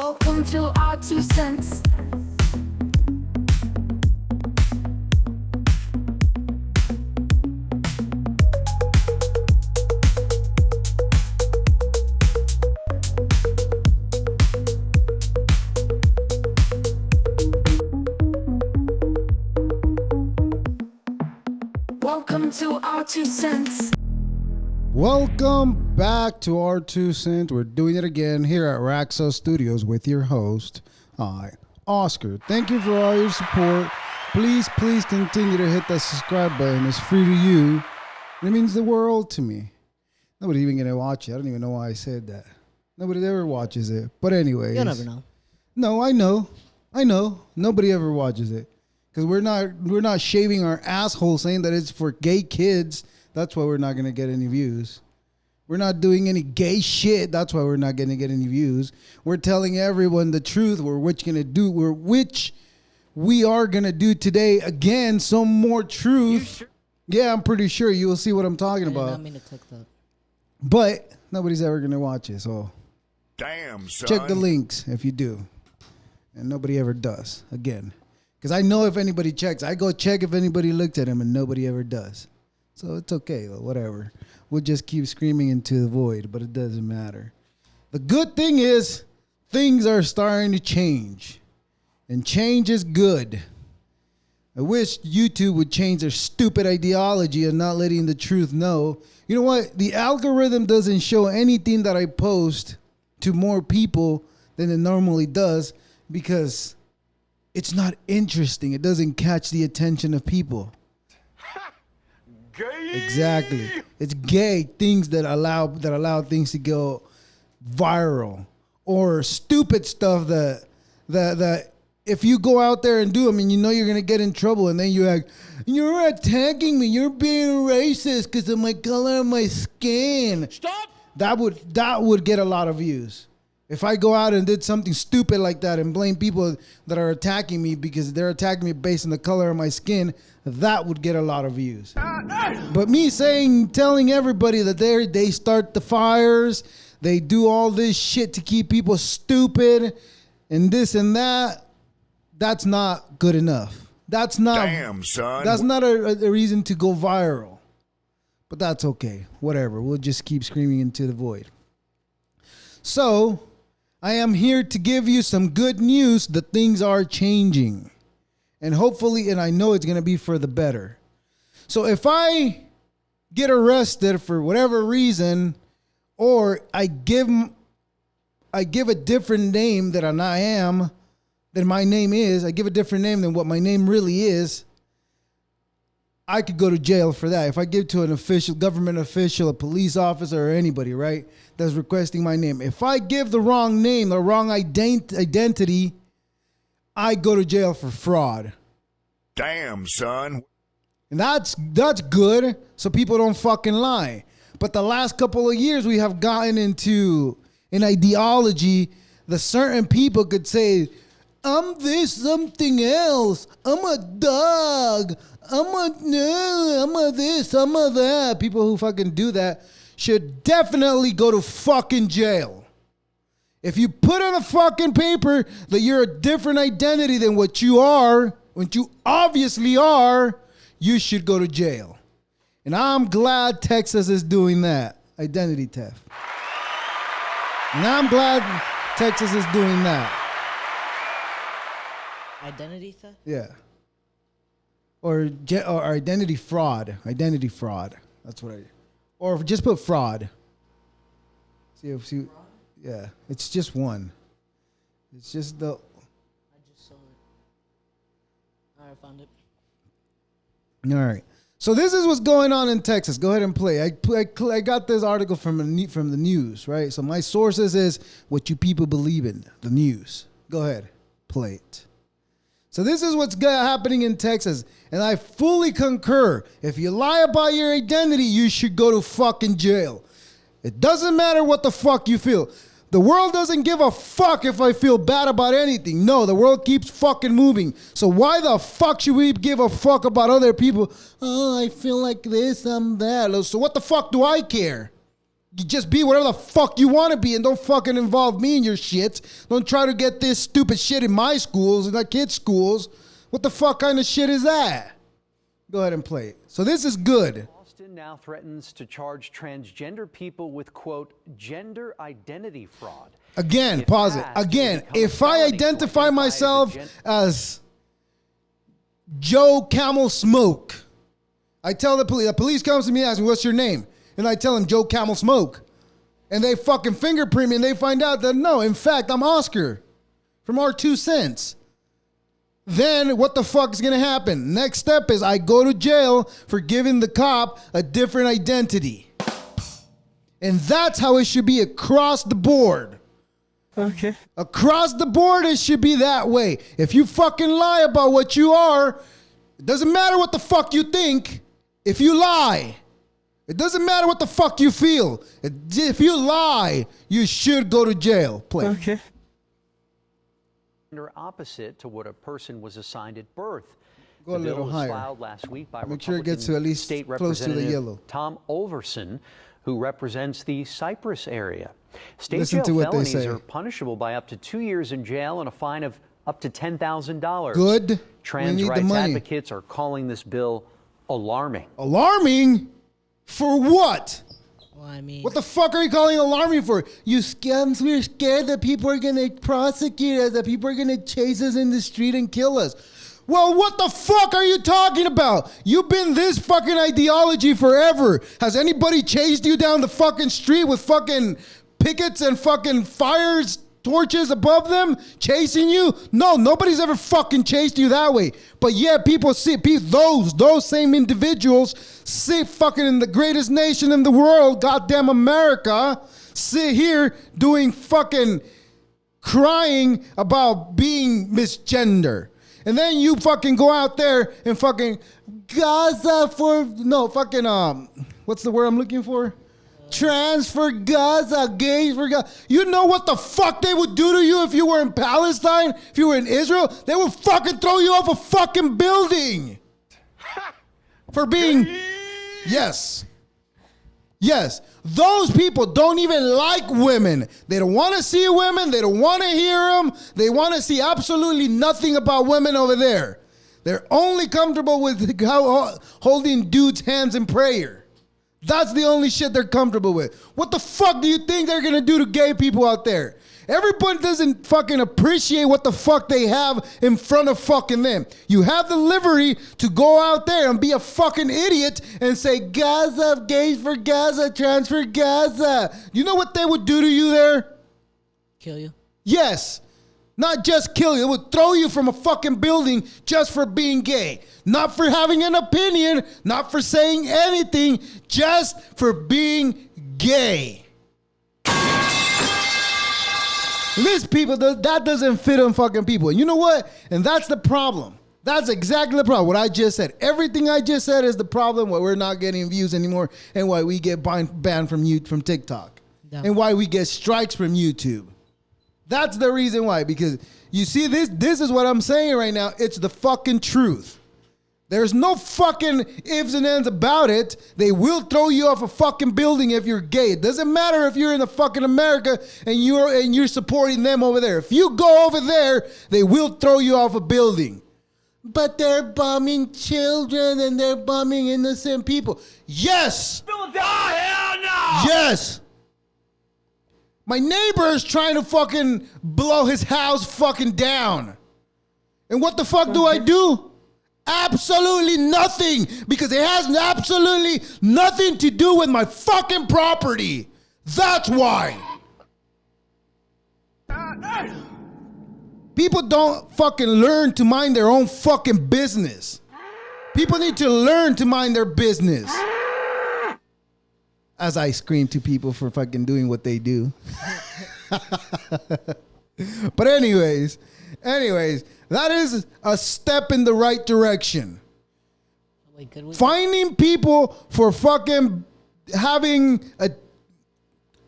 Welcome to our 2 cents. Welcome to our 2 cents. Welcome back to our 2 cents. We're doing it again here at Raxo Studios with your host, Oscar. Thank you for all your support. Please continue to hit that subscribe button. It's free to you. It means the world to me. Nobody's even going to watch it. I don't even know why I said that. Nobody ever watches it. But anyways. You'll never know. No, I know. Nobody ever watches it. Because we're not shaving our asshole saying that it's for gay kids. That's why we're not going to get any views. We're not doing any gay shit. That's why we're not going to get any views. We're telling everyone the truth. Which we are going to do today. Again, some more truth. Sure? Yeah, I'm pretty sure you will see what I'm talking about. I did not mean to click that. But nobody's ever going to watch it. So damn, son. Check the links if you do. And nobody ever does. Again. Because I know if anybody checks. I go check if anybody looked at him and nobody ever does. So it's okay, whatever. We'll just keep screaming into the void, but it doesn't matter. The good thing is things are starting to change. And change is good. I wish YouTube would change their stupid ideology of not letting the truth know. You know what? The algorithm doesn't show anything that I post to more people than it normally does because it's not interesting. It doesn't catch the attention of people. Gay. Exactly. It's gay things that allow things to go viral, or stupid stuff that if you go out there and do them and you know you're gonna get in trouble, and then you're attacking me, you're being racist because of my color of my skin. Stop. That would get a lot of views. If I go out and did something stupid like that and blame people that are attacking me because they're attacking me based on the color of my skin, that would get a lot of views. But me telling everybody that they start the fires, they do all this shit to keep people stupid and this and that, that's not good enough. That's not, damn, son. That's not a reason to go viral. But that's okay. Whatever. We'll just keep screaming into the void. So, I am here to give you some good news that things are changing. And hopefully, and I know it's going to be for the better. So if I get arrested for whatever reason, or I give a different name than my name is, I give a different name than what my name really is, I could go to jail for that. If I give to an official, government official, a police officer, or anybody, right, that's requesting my name. If I give the wrong name, the wrong identity, I go to jail for fraud. Damn, son. And that's good, so people don't fucking lie. But the last couple of years, we have gotten into an ideology that certain people could say, I'm this something else. I'm a dog. I'm a this, I'm a that. People who fucking do that should definitely go to fucking jail. If you put on a fucking paper that you're a different identity than what you are, what you obviously are, you should go to jail. And I'm glad Texas is doing that. Identity theft. And I'm glad Texas is doing that. Identity theft? Yeah. Or identity fraud. Identity fraud. That's what or just put fraud. See. Yeah. It's just one. It's just the. I just saw it. All right, I found it. All right. So this is what's going on in Texas. Go ahead and play. I got this article from the news, right? So my sources is what you people believe in, the news. Go ahead. Play it. So this is what's happening in Texas, and I fully concur. If you lie about your identity, you should go to fucking jail. It doesn't matter what the fuck you feel. The world doesn't give a fuck if I feel bad about anything. No, the world keeps fucking moving. So why the fuck should we give a fuck about other people? Oh, I feel like this, I'm that. So what the fuck do I care? You just be whatever the fuck you want to be and don't fucking involve me in your shit. Don't try to get this stupid shit in my schools and my kids' schools. What the fuck kind of shit is that? Go ahead and play it. So this is good. Austin now threatens to charge transgender people with, quote, gender identity fraud. Again, pause it. Again, if I identify myself as Joe Camel Smoke, I tell the police comes to me and asks me, what's your name? And I tell him Joe Camel Smoke. And they fucking fingerprint me and they find out that no, in fact, I'm Oscar from our 2 cents. Then what the fuck is going to happen? Next step is I go to jail for giving the cop a different identity. And that's how it should be across the board. Okay. Across the board, it should be that way. If you fucking lie about what you are, it doesn't matter what the fuck you think. If you lie, it doesn't matter what the fuck you feel. If you lie, you should go to jail. Play. Okay. Opposite to what a person was assigned at birth. Go a The bill little was higher. filed last week by Make sure it Republican gets to at least State close to the Representative yellow. Tom Olverson, who represents the Cypress area. State Listen jail to what they felonies say. are punishable by up to 2 years in jail and a fine of up to $10,000. Good. Trans We need the rights money. advocates are calling this bill alarming. Alarming? For what? Well, I mean, What the fuck are you calling alarming for? You scums, we're scared that people are going to prosecute us, that people are going to chase us in the street and kill us. Well, what the fuck are you talking about? You've been this fucking ideology forever. Has anybody chased you down the fucking street with fucking pickets and fucking fires, torches above them chasing you? No, nobody's ever fucking chased you that way. But yeah, people see those same individuals sit fucking in the greatest nation in the world, goddamn America, sit here doing fucking crying about being misgender. And then you fucking go out there and fucking Gaza for no fucking what's the word I'm looking for? Trans for Gaza, gays for Gaza. You know what the fuck they would do to you if you were in Palestine, if you were in Israel? They would fucking throw you off a fucking building. For being yes. Yes, those people don't even like women. They don't want to see women. They don't want to hear them. They want to see absolutely nothing about women over there. They're only comfortable with holding dudes' hands in prayer. That's the only shit they're comfortable with. What the fuck do you think they're going to do to gay people out there? Everybody doesn't fucking appreciate what the fuck they have in front of fucking them. You have the livery to go out there and be a fucking idiot and say, Gaza, gays for Gaza, trans for Gaza. You know what they would do to you there? kill you. Yes. Not just kill you. It would throw you from a fucking building just for being gay. Not for having an opinion. Not for saying anything. Just for being gay. These people, that doesn't fit on fucking people. And you know what? And that's the problem. That's exactly the problem. What I just said. Everything I just said is the problem why we're not getting views anymore and why we get banned from TikTok. Yeah. And why we get strikes from YouTube. That's the reason why. Because you see, this is what I'm saying right now. It's the fucking truth. There's no fucking ifs and ands about it. They will throw you off a fucking building if you're gay. It doesn't matter if you're in the fucking America and you're supporting them over there. If you go over there, they will throw you off a building. But they're bombing children and they're bombing innocent people. Yes. Oh, hell no! Yes. My neighbor is trying to fucking blow his house fucking down. And what the fuck do I do? Absolutely nothing, because it has absolutely nothing to do with my fucking property. That's why. People don't fucking learn to mind their own fucking business. People need to learn to mind their business. As I scream to people for fucking doing what they do. But anyways, that is a step in the right direction. Wait, could we? Finding people for fucking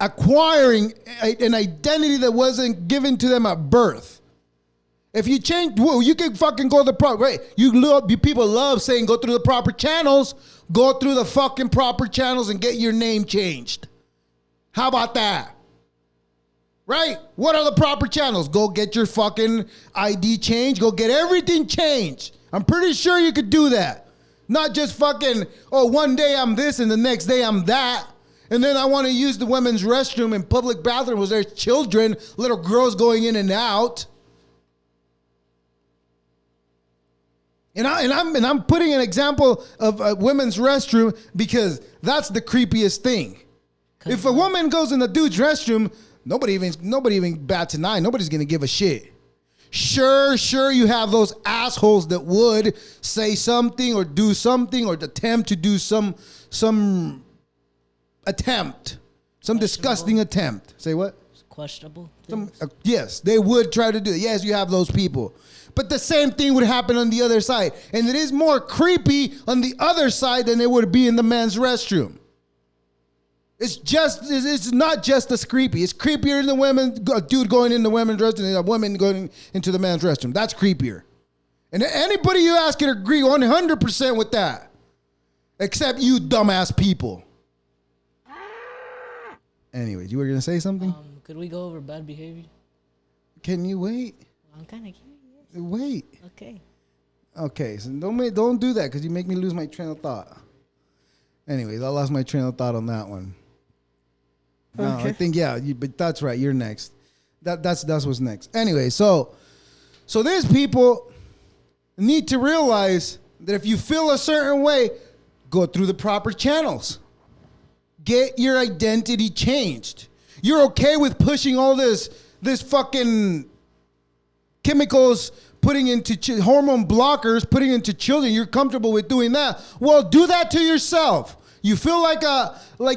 acquiring an identity that wasn't given to them at birth. If you change, well, you can fucking go the proper way. People love saying go through the proper channels. Go through the fucking proper channels and get your name changed. How about that? Right? What are the proper channels? Go get your fucking ID changed. Go get everything changed. I'm pretty sure you could do that. Not just fucking, oh, one day I'm this and the next day I'm that. And then I want to use the women's restroom in public bathrooms. There's children, little girls going in and out. And I'm putting an example of a women's restroom because that's the creepiest thing. If a woman goes in the dude's restroom, nobody even bats an eye. Nobody's gonna give a shit. Sure, you have those assholes that would say something or do something or attempt to do some attempt, some disgusting attempt. Say what? Questionable. Yes, they would try to do it. Yes, you have those people. But the same thing would happen on the other side. And it is more creepy on the other side than it would be in the men's restroom. It's not just as creepy. It's creepier than a dude going in the women's restroom than a woman going into the men's restroom. That's creepier. And anybody you ask can agree 100% with that. Except you dumbass people. Anyways, you were going to say something? Could we go over bad behavior? Can you wait? I'm kind of curious. Wait. Okay, so don't do that because you make me lose my train of thought. Anyways, I lost my train of thought on that one. No, I think, but that's right. You're next. That's what's next. Anyway, so these people need to realize that if you feel a certain way, go through the proper channels. Get your identity changed. You're okay with pushing all this fucking chemicals, putting into hormone blockers, putting into children. You're comfortable with doing that. Well, do that to yourself. You feel like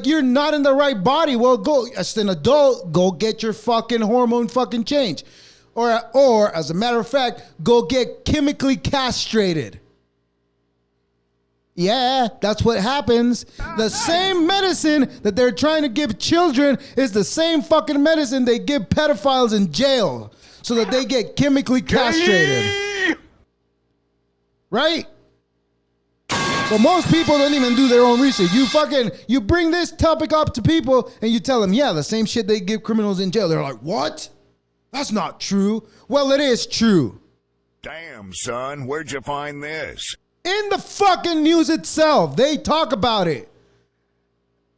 you're not in the right body. Well, go as an adult, go get your fucking hormone fucking change. Or as a matter of fact, go get chemically castrated. Yeah, that's what happens. The same medicine that they're trying to give children is the same fucking medicine they give pedophiles in jail so that they get chemically castrated. Right? But most people don't even do their own research. You bring this topic up to people and you tell them, yeah, the same shit they give criminals in jail. They're like, what? That's not true. Well, it is true. Damn, son, where'd you find this? In the fucking news itself, they talk about it.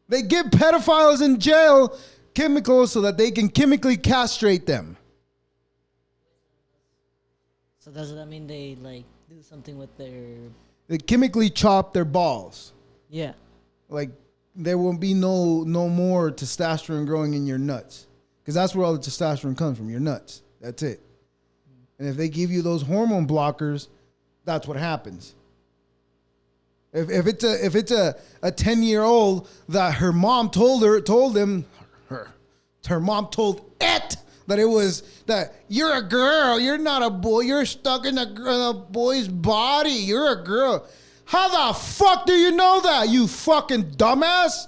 They give pedophiles in jail chemicals so that they can chemically castrate them. So does that mean they do something with their? They chemically chop their balls. Yeah. Like there won't be no more testosterone growing in your nuts, because that's where all the testosterone comes from. Your nuts. That's it. And if they give you those hormone blockers, that's what happens. If it's a 10-year-old that her mom told it that you're a girl, you're not a boy, you're stuck in a boy's body, you're a girl. How the fuck do you know that, you fucking dumbass?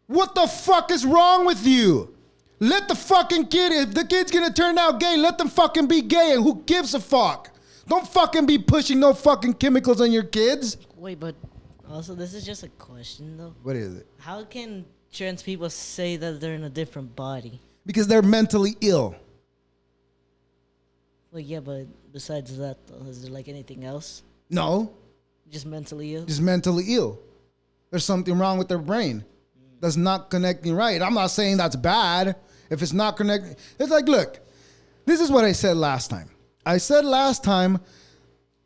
What the fuck is wrong with you? Let the fucking kid, if the kid's gonna turn out gay, let them fucking be gay, and who gives a fuck? Don't fucking be pushing no fucking chemicals on your kids. Wait, but also this is just a question though. What is it? How can trans people say that they're in a different body? Because they're mentally ill. Well, yeah, but besides that, though, is there anything else? No. Just mentally ill? Just mentally ill. There's something wrong with their brain that's not connecting right. I'm not saying that's bad. If it's not connecting, it's like, look, this is what I said last time. I said last time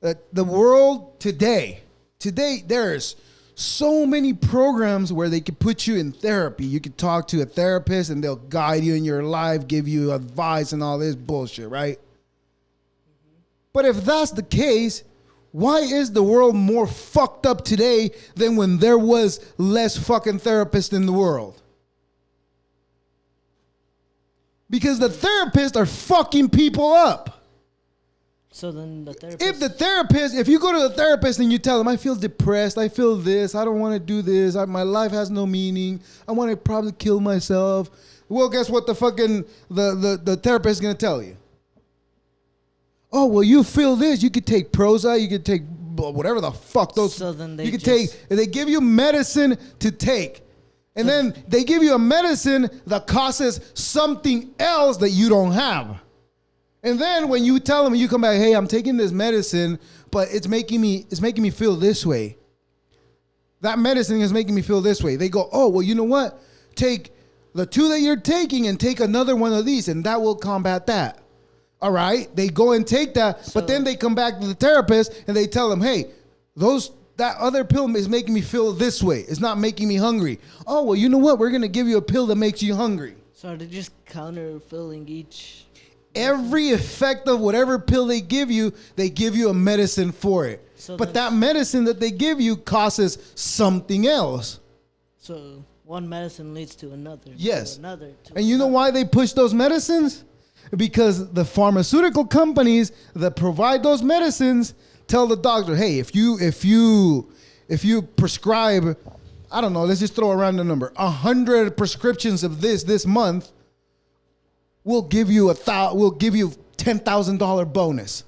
that the world today there's so many programs where they could put you in therapy. You could talk to a therapist and they'll guide you in your life, give you advice and all this bullshit, right? But if that's the case, why is the world more fucked up today than when there was less fucking therapists in the world? Because the therapists are fucking people up. So then the therapist... If you go to the therapist and you tell them, I feel depressed, I feel this, I don't want to do this, my life has no meaning, I want to probably kill myself. Well, guess what the therapist is going to tell you? Oh, well, you feel this, you could take Prozac, you could take whatever the fuck those... So then they give you medicine to take. And then they give you a medicine that causes something else that you don't have. And then when you tell them, you come back, hey, I'm taking this medicine, but it's making me feel this way. That medicine is making me feel this way. They go, oh, well, you know what? Take the 2 that you're taking and take another one of these, and that will combat that. All right? They go and take that, but then they come back to the therapist and they tell them, hey, that other pill is making me feel this way. It's not making me hungry. Oh, well, you know what? We're going to give you a pill that makes you hungry. So they're just counterfilling each. Every effect of whatever pill they give you a medicine for it. So but that medicine that they give you causes something else. So one medicine leads to another. Yes. To another. And you know why they push those medicines? Because the pharmaceutical companies that provide those medicines tell the doctor, hey, if you prescribe, I don't know, let's just throw around the number, 100 prescriptions of this month, we'll give you $10,000 bonus.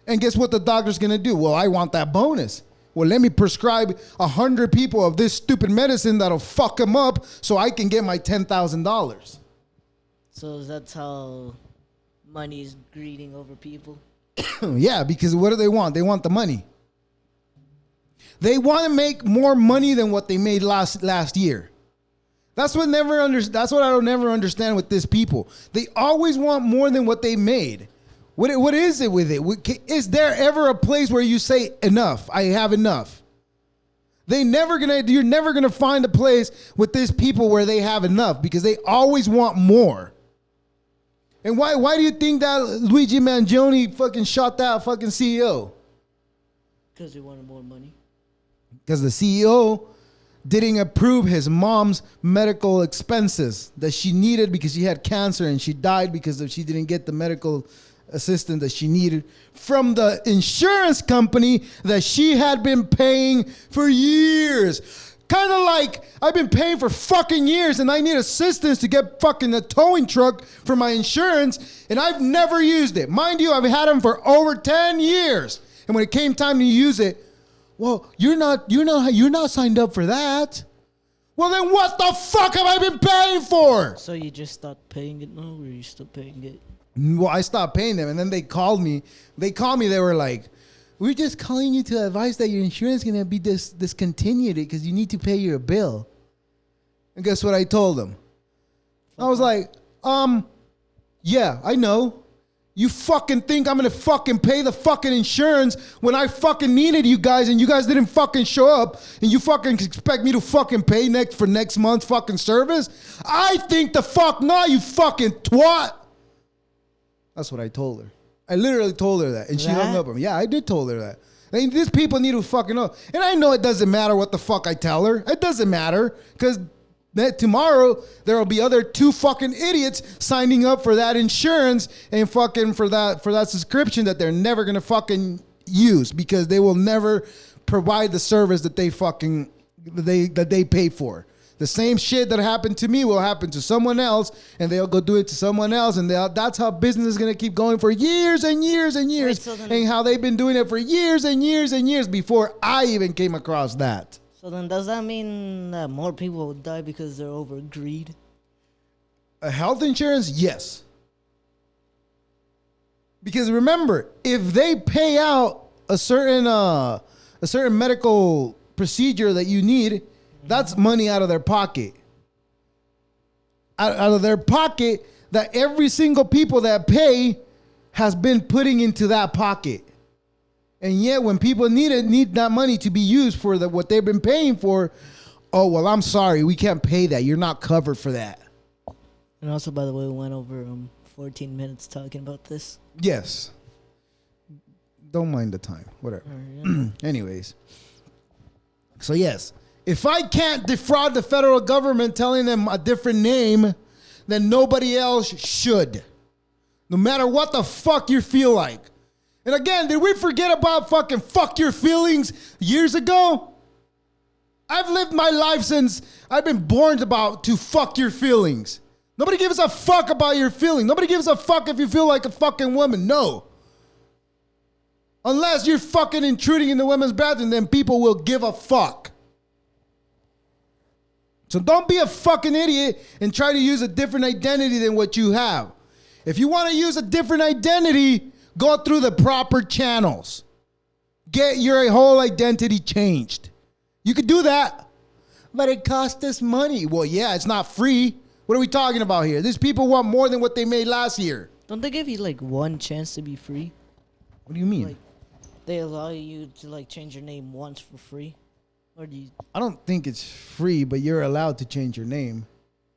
And guess what the doctor's gonna do? Well, I want that bonus. Well, let me prescribe 100 people of this stupid medicine that'll fuck them up so I can get my $10,000. So that's how money is greeting over people? Yeah, because what do they want? They want the money. They want to make more money than what they made last year. That's what I don't never understand with this people. They always want more than what they made. What is it with it? Is there ever a place where you say enough? I have enough. You're never gonna find a place with these people where they have enough because they always want more. And why do you think that Luigi Mangione fucking shot that fucking CEO? Because they wanted more money. Because the CEO didn't approve his mom's medical expenses that she needed because she had cancer and she died because she didn't get the medical assistance that she needed from the insurance company that she had been paying for years. Kind of like I've been paying for fucking years and I need assistance to get fucking a towing truck for my insurance and I've never used it. Mind you, I've had them for over 10 years. And when it came time to use it, well, you're not signed up for that. Well, then what the fuck have I been paying for? So you just stopped paying it now, or you still paying it? Well, I stopped paying them, and then they called me. They were like, we're just calling you to advise that your insurance is going to be discontinued because you need to pay your bill. And guess what I told them? I was like, yeah, I know. You fucking think I'm going to fucking pay the fucking insurance when I fucking needed you guys and you guys didn't fucking show up and you fucking expect me to fucking pay next month's fucking service? I think the fuck not, you fucking twat. That's what I told her. I literally told her that. And she hung up on me. Yeah, I did told her that. I mean, these people need to fucking know. And I know it doesn't matter what the fuck I tell her. It doesn't matter. Because tomorrow there will be other 2 fucking idiots signing up for that insurance and fucking for that subscription that they're never going to fucking use because they will never provide the service that they pay for. The same shit that happened to me will happen to someone else, and they'll go do it to someone else, and that's how business is going to keep going for years and years and years, and how they've been doing it for years and years and years before I even came across that. So then does that mean that more people will die because they're over greed? A health insurance, yes. Because remember, if they pay out a certain medical procedure that you need, that's money out of their pocket. Out of their pocket that every single people that pay has been putting into that pocket. And yet when people need that money to be used for what they've been paying for, oh, well, I'm sorry, we can't pay that. You're not covered for that. And also, by the way, we went over 14 minutes talking about this. Yes. Don't mind the time. Whatever. Anyways. So, yes. If I can't defraud the federal government telling them a different name, then nobody else should. No matter what the fuck you feel like. And again, did we forget about fucking fuck your feelings years ago? I've lived my life since I've been born to fuck your feelings. Nobody gives a fuck about your feelings. Nobody gives a fuck if you feel like a fucking woman. No. Unless you're fucking intruding in the women's bathroom, then people will give a fuck. So don't be a fucking idiot and try to use a different identity than what you have. If you want to use a different identity, go through the proper channels. Get your whole identity changed. You could do that, but it costs us money. Well, yeah, it's not free. What are we talking about here? These people want more than what they made last year. Don't they give you like one chance to be free? What do you mean? Like, they allow you to like change your name once for free, or do you? I don't think it's free, but you're allowed to change your name.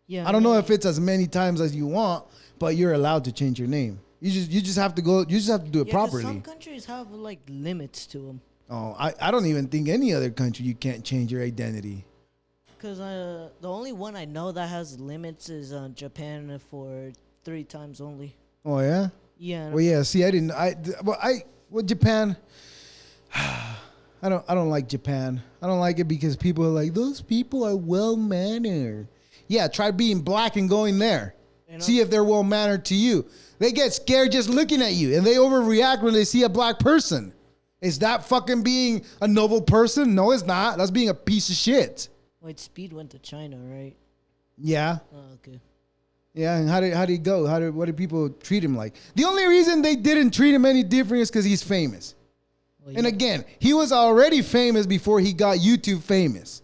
Yeah. I don't know if it's as many times as you want, but you're allowed to change your name. You just have to go. You just have to do it properly. Some countries have like limits to them. Oh, I don't even think any other country you can't change your identity. Cause the only one I know that has limits is Japan for 3 times only. Oh yeah. Yeah. Well, yeah. See, with Japan. I don't like Japan. I don't like it because people are like, those people are well mannered. Yeah, try being black and going there. You know? See if they're well mannered to you. They get scared just looking at you, and they overreact when they see a black person. Is that fucking being a noble person? No, it's not. That's being a piece of shit. Wait, Speed went to China, right? Yeah. Oh, okay. Yeah, and how did he go? What did people treat him like? The only reason they didn't treat him any different is because he's famous. Well, yeah. And again, he was already famous before he got YouTube famous.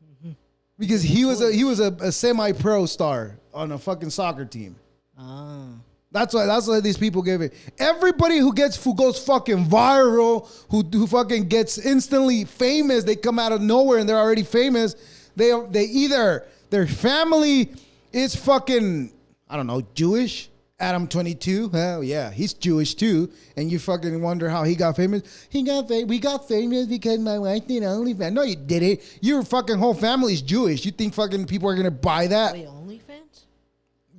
Mm-hmm. Because he was a semi-pro star on a fucking soccer team. Ah. That's why these people give it. Everybody who goes fucking viral, who fucking gets instantly famous, they come out of nowhere and they're already famous. They either their family is fucking, I don't know, Jewish. Adam 22, hell yeah, he's Jewish too. And you fucking wonder how he got famous. We got famous because my wife did OnlyFans. No, you didn't. Your fucking whole family's Jewish. You think fucking people are gonna buy that? Wait, OnlyFans?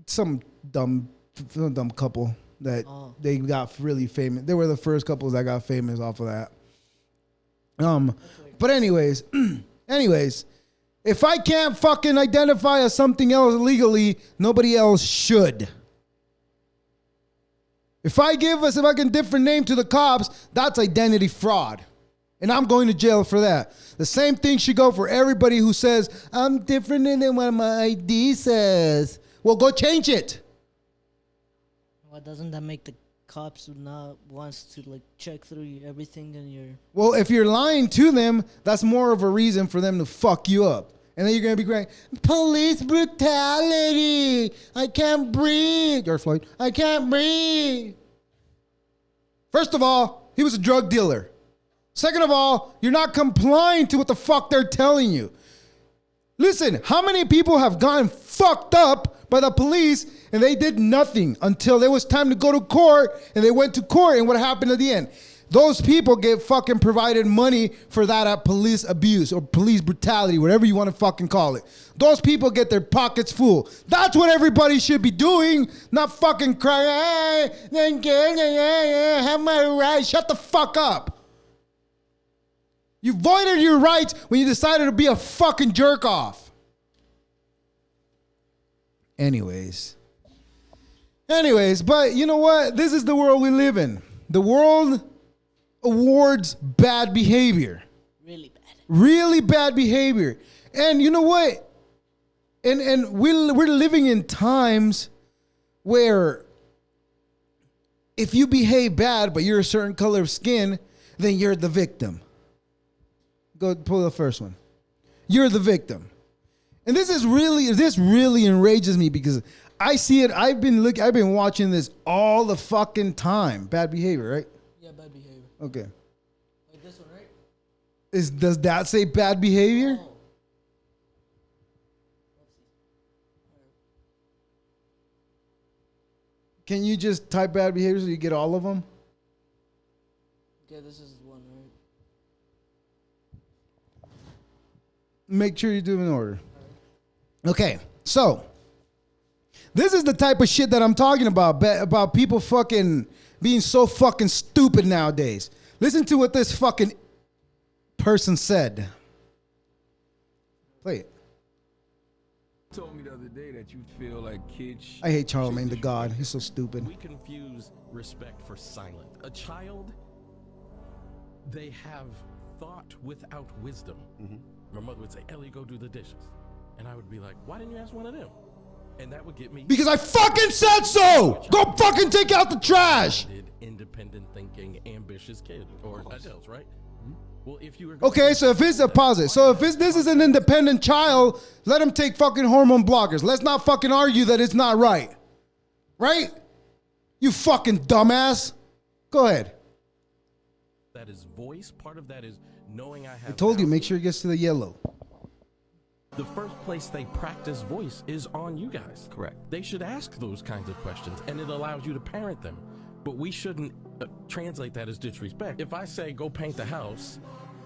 Some dumb couple that they got really famous. They were the first couples that got famous off of that. But anyways, if I can't fucking identify as something else legally, nobody else should. If I give a fucking different name to the cops, that's identity fraud. And I'm going to jail for that. The same thing should go for everybody who says, I'm different than what my ID says. Well, go change it. Why doesn't that make the cops not wants to like check through everything in your... Well, if you're lying to them, that's more of a reason for them to fuck you up. And then you're going to be crying, police brutality. I can't breathe. George Floyd, I can't breathe. First of all, he was a drug dealer. Second of all, you're not complying to what the fuck they're telling you. Listen, how many people have gotten fucked up by the police and they did nothing until there was time to go to court and they went to court and what happened at the end? Those people get fucking provided money for that police abuse or police brutality, whatever you want to fucking call it. Those people get their pockets full. That's what everybody should be doing, not fucking crying, hey, have my rights. Shut the fuck up. You voided your rights when you decided to be a fucking jerk off. Anyways, but you know what? This is the world we live in. The world awards bad behavior. Really bad behavior. And you know what? And we're living in times where if you behave bad, but you're a certain color of skin, then you're the victim. Go pull the first one. You're the victim. And this really enrages me because I see it. I've been watching this all the fucking time. Bad behavior, right? Yeah, bad behavior. Okay. Like this one, right? Does that say bad behavior? Oh. Can you just type bad behavior so you get all of them? Okay, this is one, right? Make sure you do them in order. Okay, so this is the type of shit that I'm talking about people fucking being so fucking stupid nowadays. Listen to what this fucking person said. Play it. Told me the other day that you feel like kids. I hate Charlemagne the God. He's so stupid. We confuse respect for silent. A child, they have thought without wisdom. Mm-hmm. My mother would say, Ellie, go do the dishes. And I would be like, why didn't you ask one of them? And that would get me Because I fucking said so. Go fucking take out the trash. independent thinking, ambitious kid or adults, right? Well, if you were Okay, so if it's a pause. So if this is an independent child, let him take fucking hormone blockers. Let's not fucking argue that it's not right. Right? You fucking dumbass. Go ahead. that is voice, part of that is knowing I have. I told you, make sure it gets to the yellow. The first place they practice voice is on you guys. Correct. They should ask those kinds of questions, and it allows you to parent them. But we shouldn't translate that as disrespect. If I say, go paint the house,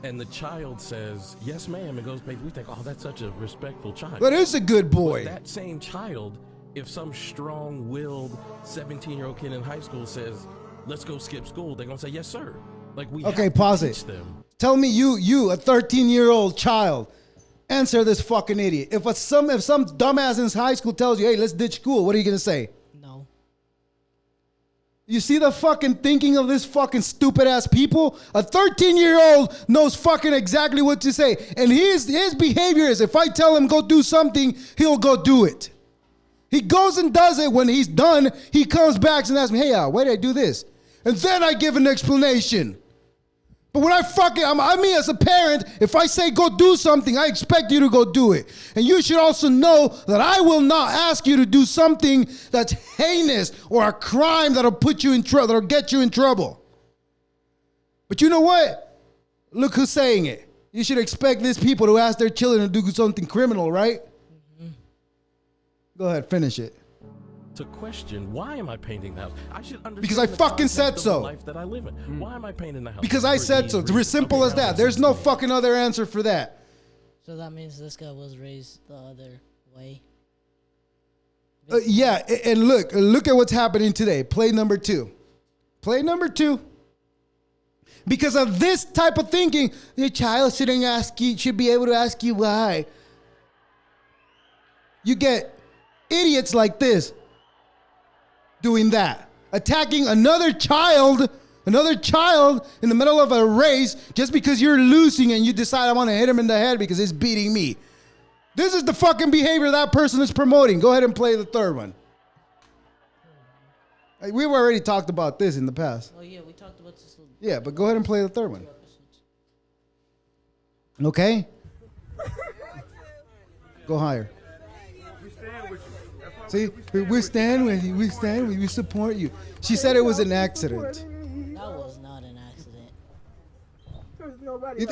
and the child says, yes, ma'am, and goes paint, we think, oh, that's such a respectful child. That is a good boy. But that same child, if some strong-willed 17-year-old kid in high school says, let's go skip school, they're going to say, yes, sir. Like, we Okay, have to pause teach it. them. Tell me you, a 13-year-old child, answer this fucking idiot. If some dumbass in high school tells you, hey, let's ditch school, what are you going to say? No. You see the fucking thinking of this fucking stupid ass people? A 13-year-old knows fucking exactly what to say. And his behavior is, if I tell him go do something, he'll go do it. He goes and does it. When he's done, he comes back and asks me, hey, why did I do this? And then I give an explanation. But when I mean, as a parent, if I say go do something, I expect you to go do it. And you should also know that I will not ask you to do something that's heinous or a crime that'll put you in trouble, that'll get you in trouble. But you know what? Look who's saying it. You should expect these people to ask their children to do something criminal, right? Mm-hmm. Go ahead, finish it. To question, why am I painting the house? I should understand Because I the fucking context said of the so. life that I live in. Why am I painting the house? Because I For said these so. It's reasons. as simple Okay, as now that. listen There's to no me. fucking other answer for that. So that means this guy was raised the other way. Yeah, and look at what's happening today. Play number 2. Play number 2. Because of this type of thinking, the child should be able to ask you why. You get idiots like this doing that, attacking another child in the middle of a race just because you're losing and you decide I want to hit him in the head because he's beating me. This is the fucking behavior that person is promoting. Go ahead and play the third one. We've already talked about this in the past. Oh yeah, we talked about this. Yeah, but go ahead and play the third one. Okay? Go higher. See, we stand with you. We stand with you. We support you. She said it was an accident. That was not an accident.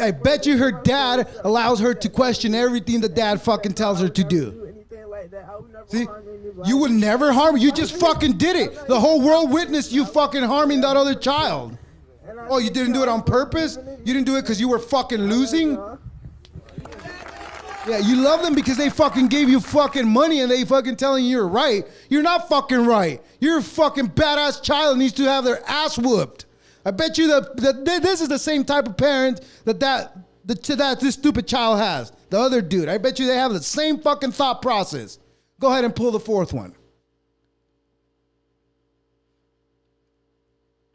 I bet you her dad allows her to question everything the dad fucking tells her to do. See, you would never harm. You just fucking did it. The whole world witnessed you fucking harming that other child. Oh, you didn't do it on purpose? You didn't do it because you were fucking losing? Yeah, you love them because they fucking gave you fucking money and they fucking telling you you're right. You're not fucking right. You're a fucking badass child that needs to have their ass whooped. I bet you that this is the same type of parent that this stupid child has. The other dude. I bet you they have the same fucking thought process. Go ahead and pull the fourth one.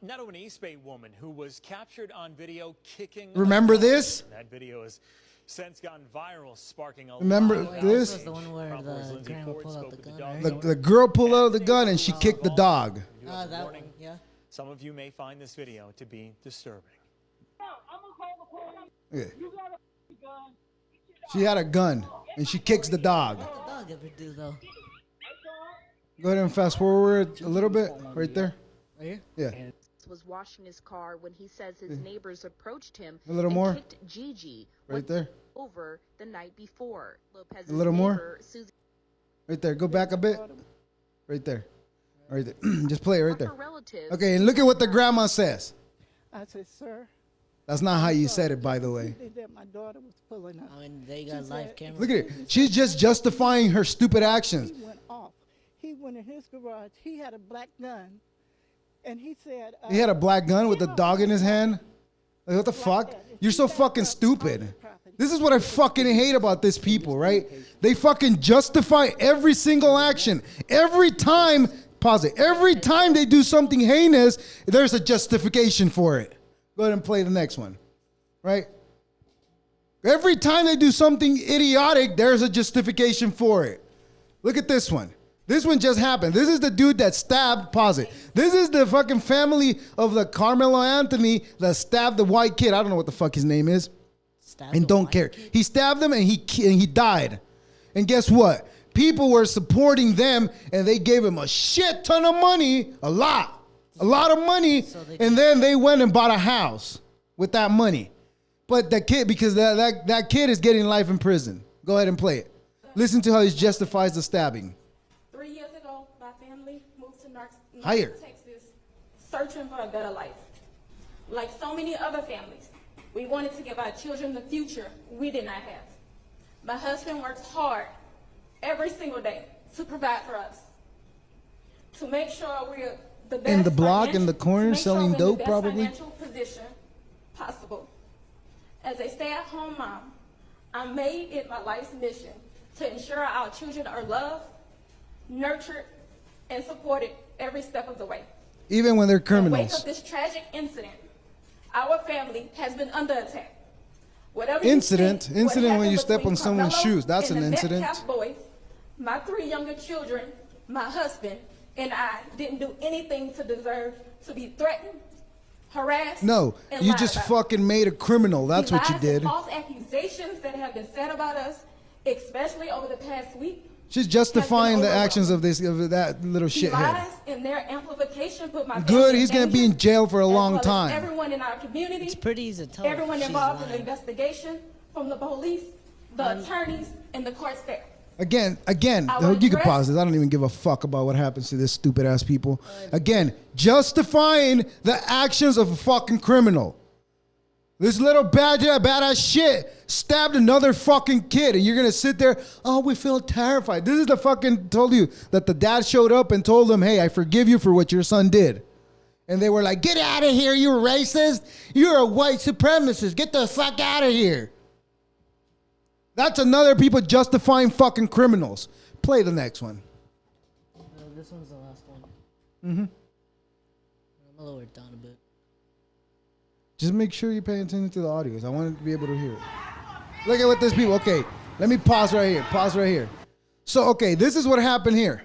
Now to an East Bay woman who was captured on video kicking. Remember this? That video has since gone viral, sparking a Remember lot of this? This was the one where the grandma pulled out the gun, right? The girl pulled out the gun and she kicked the dog. That one, yeah. Some of you may find this video to be disturbing. Yeah. She had a gun and she kicks the dog. What did the dog ever do though? Go ahead and fast forward a little bit. Right there. Right here? Yeah. Was washing his car when he says his neighbors approached him A little and more. kicked Gigi Right there. over the night before. Lopez's A little more. neighbor, Susie, Right there. Go back a bit. Right there. Right there. Just play it right there. her relatives. Okay, and look at what the grandma says. I said, sir. That's not how you said it, by the way. That my daughter was pulling up. I mean, they got live cameras. Look at it. She's just justifying her stupid actions. He went off. He went in his garage. He had a black gun. And he said... He had a black gun with a dog in his hand. Like, what the fuck? You're so fucking stupid. This is what I fucking hate about these people, right? They fucking justify every single action. Every time, pause it. Every time they do something heinous, there's a justification for it. Go ahead and play the next one, right? Every time they do something idiotic, there's a justification for it. Look at this one. This one just happened. This is the dude that stabbed, pause it. This is the fucking family of the Carmelo Anthony that stabbed the white kid. I don't know what the fuck his name is. And don't care. He stabbed him and he died. And guess what? People were supporting them and they gave him a shit ton of money, a lot of money. And then they went and bought a house with that money. But the kid, because that kid is getting life in prison. Go ahead and play it. Listen to how he justifies the stabbing. 3 years ago, my family moved to North Higher. Texas, searching for a better life. Like so many other families, we wanted to give our children the future we did not have. My husband works hard every single day to provide for us, to make sure we're the best In the block, in the corner, to make sure selling we're in the dope, best probably. financial position possible. As a stay-at-home mom, I made it my life's mission to ensure our children are loved, nurtured, and supported every step of the way. Even when they're In the wake criminals. of this tragic incident, our family has been under attack. Whatever Incident you think, what when you happened step between on someone's Carmelo shoes. That's and an the incident. Metcalf boys, my 3 younger children, my husband, and I didn't do anything to deserve to be threatened, harassed. No, and you lied just about. fucking made a criminal. That's The what you lies and did. false accusations that have been said about us, especially over the past week. She's justifying the overwhelmed. actions of that little The shithead. lies and their amplification put my Good, family he's in gonna be danger, in jail for a as long well as time. Everyone in our community, It's pretty easy to tell. everyone she's involved in the lying. investigation, from the police, the attorneys, and the court staff. Again, I will you can address- pause this. I don't even give a fuck about what happens to this stupid ass people. Again, justifying the actions of a fucking criminal. This little badass shit stabbed another fucking kid, and you're gonna sit there, oh, we feel terrified. This is the fucking told you that the dad showed up and told them, hey, I forgive you for what your son did. And they were like, get out of here, you're racist. You're a white supremacist. Get the fuck out of here. That's another people justifying fucking criminals. Play the next one. This one's the last one. Mm-hmm. I'm gonna lower it down a bit. Just make sure you pay attention to the audios. I want to be able to hear it. Look at what this people. Okay, let me pause right here. Pause right here. So, okay, this is what happened here.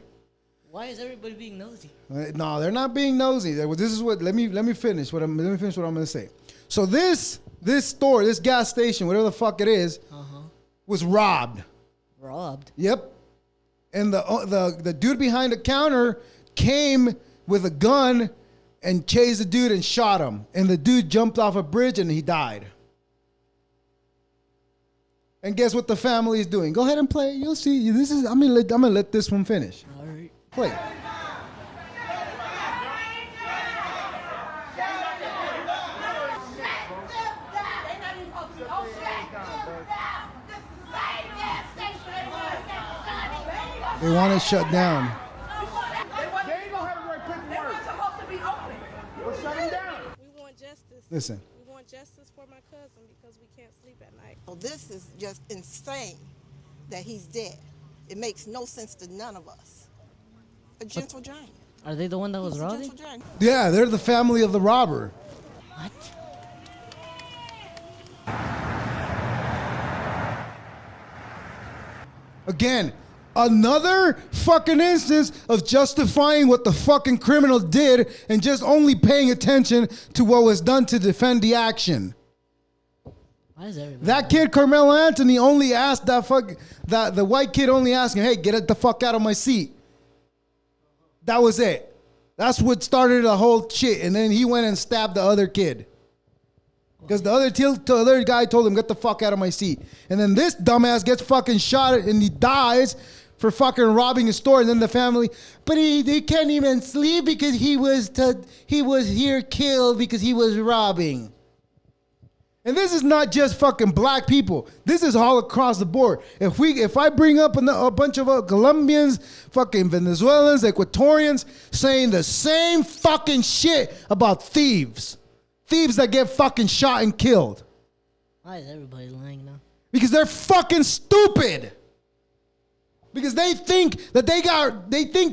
Why is everybody being nosy? No, they're not being nosy. This is what. Let me finish. Let me finish what I'm gonna say. So this store, this gas station, whatever the fuck it is, was robbed. Robbed? Yep. And the dude behind the counter came with a gun and chased the dude and shot him. And the dude jumped off a bridge and he died. And guess what the family is doing? Go ahead and play. You'll see. I'm gonna let this one finish. All right. Play. They want it shut down. We want justice. Listen. We want justice for my cousin because we can't sleep at night. Well, this is just insane that he's dead. It makes no sense to none of us. A gentle giant. Are they the one that was He's a robbing? gentle giant. Yeah, they're the family of the robber. What? Again, another fucking instance of justifying what the fucking criminal did and just only paying attention to what was done to defend the action. Why is everybody? That kid, Carmelo Anthony, only asked the white kid only asked him, hey, get the fuck out of my seat. That was it. That's what started the whole shit. And then he went and stabbed the other kid. Because the other guy told him, get the fuck out of my seat. And then this dumbass gets fucking shot and he dies for fucking robbing a store. And then the family, but he can't even sleep because he was here killed because he was robbing. And this is not just fucking black people. This is all across the board. If I bring up a bunch of Colombians, fucking Venezuelans, Ecuadorians saying the same fucking shit about thieves. Thieves that get fucking shot and killed. Why is everybody lying now? Because they're fucking stupid. Because they think that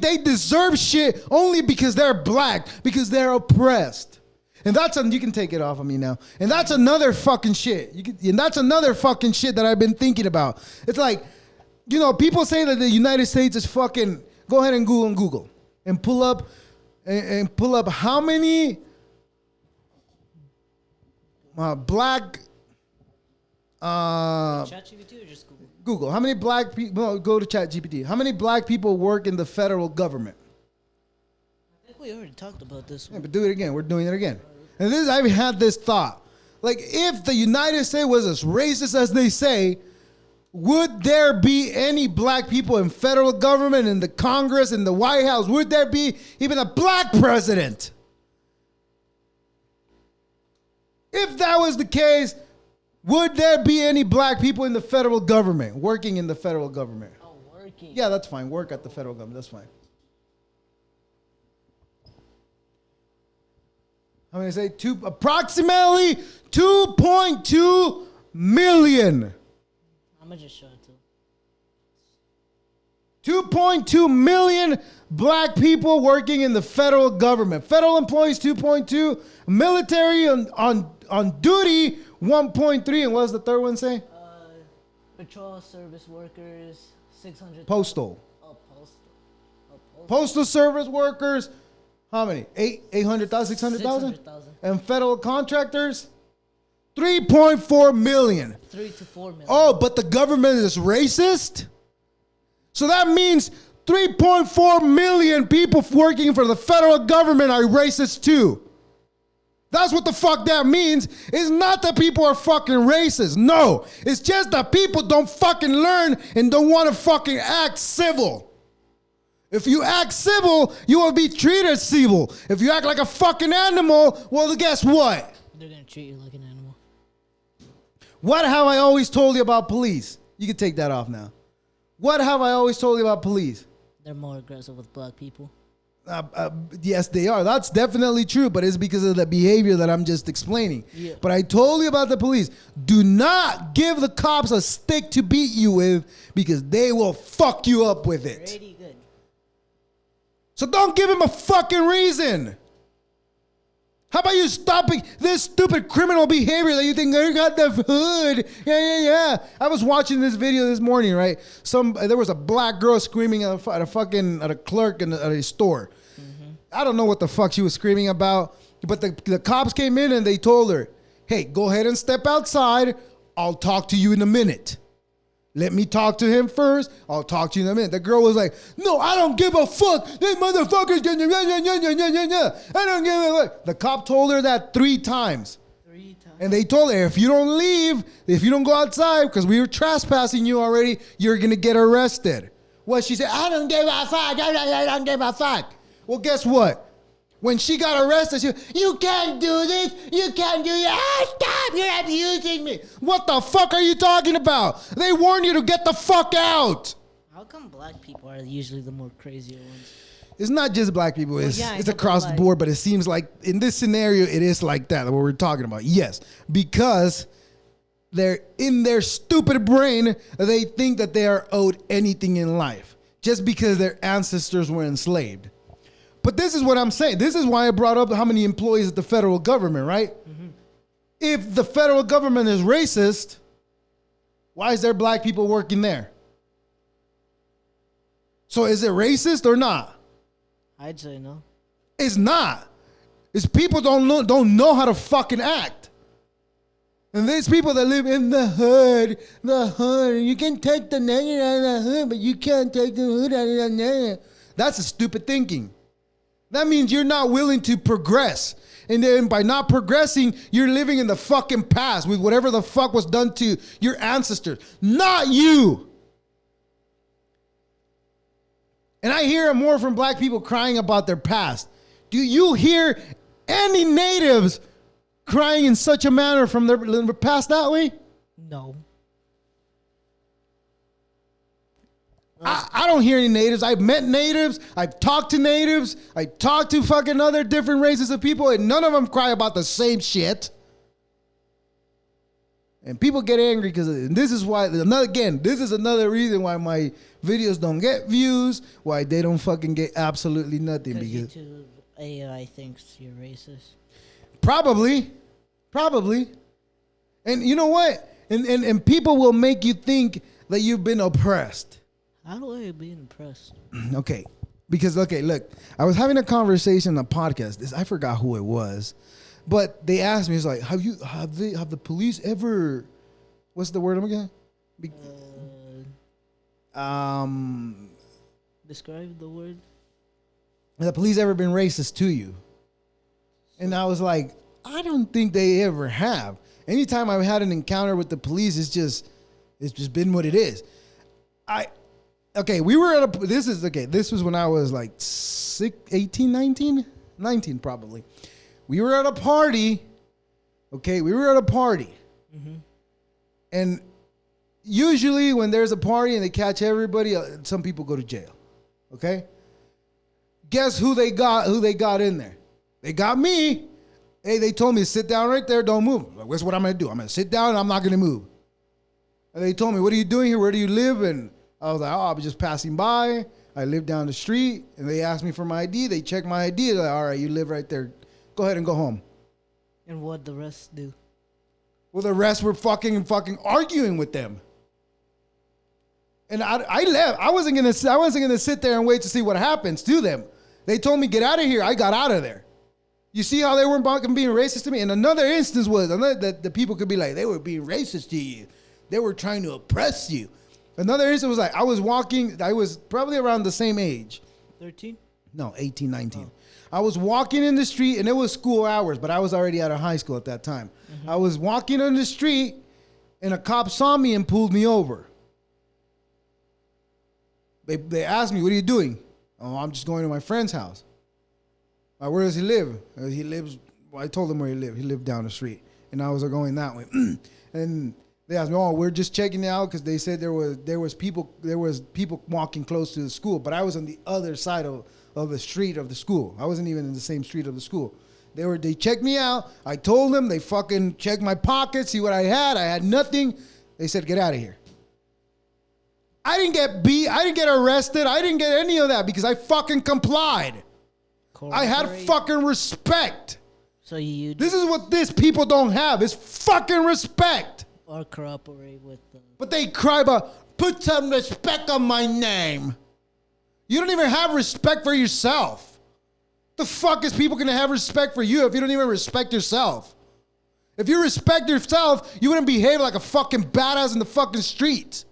they deserve shit only because they're black, because they're oppressed. And you can take it off of me now. And that's another fucking shit. And that's another fucking shit that I've been thinking about. It's like, you know, people say that the United States is fucking. Go ahead and Google and pull up how many black. ChatGPT or just Google? Google. How many black people? Well, go to ChatGPT. How many black people work in the federal government? I think we already talked about this one. Yeah, but do it again. We're doing it again. And I've had this thought. Like, if the United States was as racist as they say, would there be any black people in federal government, in the Congress, in the White House? Would there be even a black president? If that was the case, would there be any black people in the federal government, working in the federal government? Oh, working. Yeah, that's fine. Work at the federal government. That's fine. How many say? Approximately 2.2 million. I'm going to just show it to 2.2 million black people working in the federal government. Federal employees, 2.2. Military on duty, 1.3. And what does the third one say? Patrol service workers, 600. Postal. Oh, postal. Postal service workers, how many? 800,000, 600,000? 600,000. And federal contractors, 3.4 million. 3 to 4 million. Oh, but the government is racist? So that means 3.4 million people working for the federal government are racist too. That's what the fuck that means. It's not that people are fucking racist. No, it's just that people don't fucking learn and don't want to fucking act civil. If you act civil, you will be treated civil. If you act like a fucking animal, well, guess what? They're going to treat you like an animal. What have I always told you about police? You can take that off now. What have I always told you about police? They're more aggressive with black people. Yes, they are. That's definitely true, but it's because of the behavior that I'm just explaining. Yeah. But I told you about the police. Do not give the cops a stick to beat you with because they will fuck you up with it. Pretty good. So don't give him a fucking reason. How about you stopping this stupid criminal behavior that you think they got the hood? Yeah. I was watching this video this morning, right? There was a black girl screaming at a clerk at a store. Mm-hmm. I don't know what the fuck she was screaming about, but the cops came in and they told her, "Hey, go ahead and step outside. I'll talk to you in a minute. Let me talk to him first. I'll talk to you in a minute." The girl was like, "No, I don't give a fuck. They motherfuckers. I don't give a fuck." The cop told her that 3 times. 3 times. And they told her, if you don't leave, if you don't go outside, because we were trespassing you already, you're going to get arrested. Well, she said, "I don't give a fuck. I don't give a fuck." Well, guess what? When she got arrested, she said, "You can't do this. You can't do that. Ah, stop. You're abusing me." What the fuck are you talking about? They warned you to get the fuck out. How come black people are usually the more crazier ones? It's not just black people. It's yeah, it's across the board, but it seems like in this scenario, it is like that, what we're talking about. Yes, because they're in their stupid brain, they think that they are owed anything in life just because their ancestors were enslaved. But this is what I'm saying. This is why I brought up how many employees at the federal government, right? Mm-hmm. If the federal government is racist, why is there black people working there? So is it racist or not? I'd say no. It's not. It's people don't know how to fucking act. And there's people that live in the hood. You can take the nigger out of the hood, but you can't take the hood out of the nigger. That's a stupid thinking. That means you're not willing to progress. And then by not progressing, you're living in the fucking past with whatever the fuck was done to your ancestors. Not you. And I hear more from black people crying about their past. Do you hear any natives crying in such a manner from their past that way? No. I don't hear any natives. I've met natives. I've talked to natives. I talked to fucking other different races of people, and none of them cry about the same shit. And people get angry because this is why, this is another reason why my videos don't get views, why they don't fucking get absolutely nothing. Because YouTube AI thinks you're racist. Probably. And you know what? And people will make you think that you've been oppressed. How do I be impressed? Okay. Because, look, I was having a conversation on a podcast. I forgot who it was. But they asked me, it's like, have the police ever, what's the word again? Describe the word. Have the police ever been racist to you? And I was like, I don't think they ever have. Anytime I've had an encounter with the police, it's just been what it is. We were at this was when I was like 19 probably. We were at a party. Okay, Mm-hmm. And usually when there's a party and they catch everybody, some people go to jail. Okay? Guess who they got in there? They got me. Hey, they told me to sit down right there, don't move. Like, what's what I'm gonna do? I'm gonna sit down and I'm not gonna move. And they told me, what are you doing here? Where do you live? And I was like, I was just passing by. I live down the street. And they asked me for my ID. They checked my ID. They're like, all right, you live right there. Go ahead and go home. And what the rest do? Well, the rest were fucking arguing with them. And I left. I wasn't gonna sit there and wait to see what happens to them. They told me, get out of here. I got out of there. You see how they weren't being racist to me? And another instance was that the people could be like, they were being racist to you. They were trying to oppress you. Another instance was like, I was walking. I was probably around the same age. 13? No, 18, 19. Oh. I was walking in the street, and it was school hours, but I was already out of high school at that time. Mm-hmm. I was walking on the street, and a cop saw me and pulled me over. They asked me, what are you doing? Oh, I'm just going to my friend's house. Where does he live? I told him where he lived. He lived down the street. And I was going that way. And they asked me, oh, we're just checking it out because they said there was people walking close to the school. But I was on the other side of the street of the school. I wasn't even in the same street of the school. They checked me out. I told them. They fucking checked my pockets, see what I had. I had nothing. They said, get out of here. I didn't get beat. I didn't get arrested. I didn't get any of that because I fucking complied. I had fucking respect. So you... This is what these people don't have. Is fucking respect. Or cooperate with them. But they cry about, put some respect on my name. You don't even have respect for yourself. The fuck is people going to have respect for you if you don't even respect yourself? If you respect yourself, you wouldn't behave like a fucking badass in the fucking streets.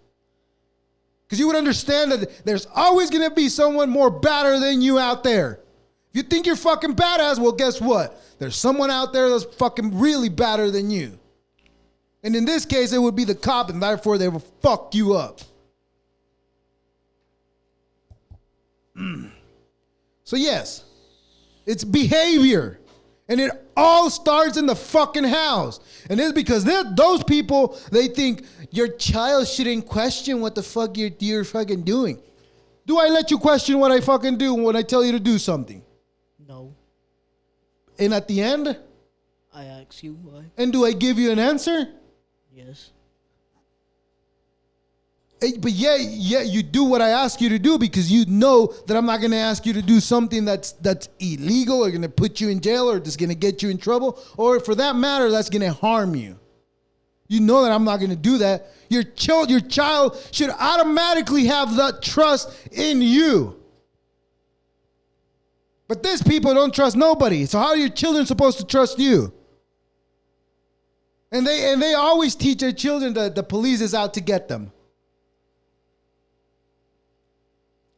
Because you would understand that there's always going to be someone more badder than you out there. If you think you're fucking badass, well, guess what? There's someone out there that's fucking really badder than you. And in this case, it would be the cop, and therefore they will fuck you up. So yes, it's behavior. And it all starts in the fucking house. And it's because those people, they think your child shouldn't question what the fuck you're fucking doing. Do I let you question what I fucking do when I tell you to do something? No. And at the end? I ask you why. And do I give you an answer? Yes. But yeah, you do what I ask you to do because you know that I'm not going to ask you to do something that's illegal or going to put you in jail or that's going to get you in trouble or for that matter, that's going to harm you. You know that I'm not going to do that. Your child should automatically have that trust in you. But these people don't trust nobody. So how are your children supposed to trust you? And they always teach their children that the police is out to get them.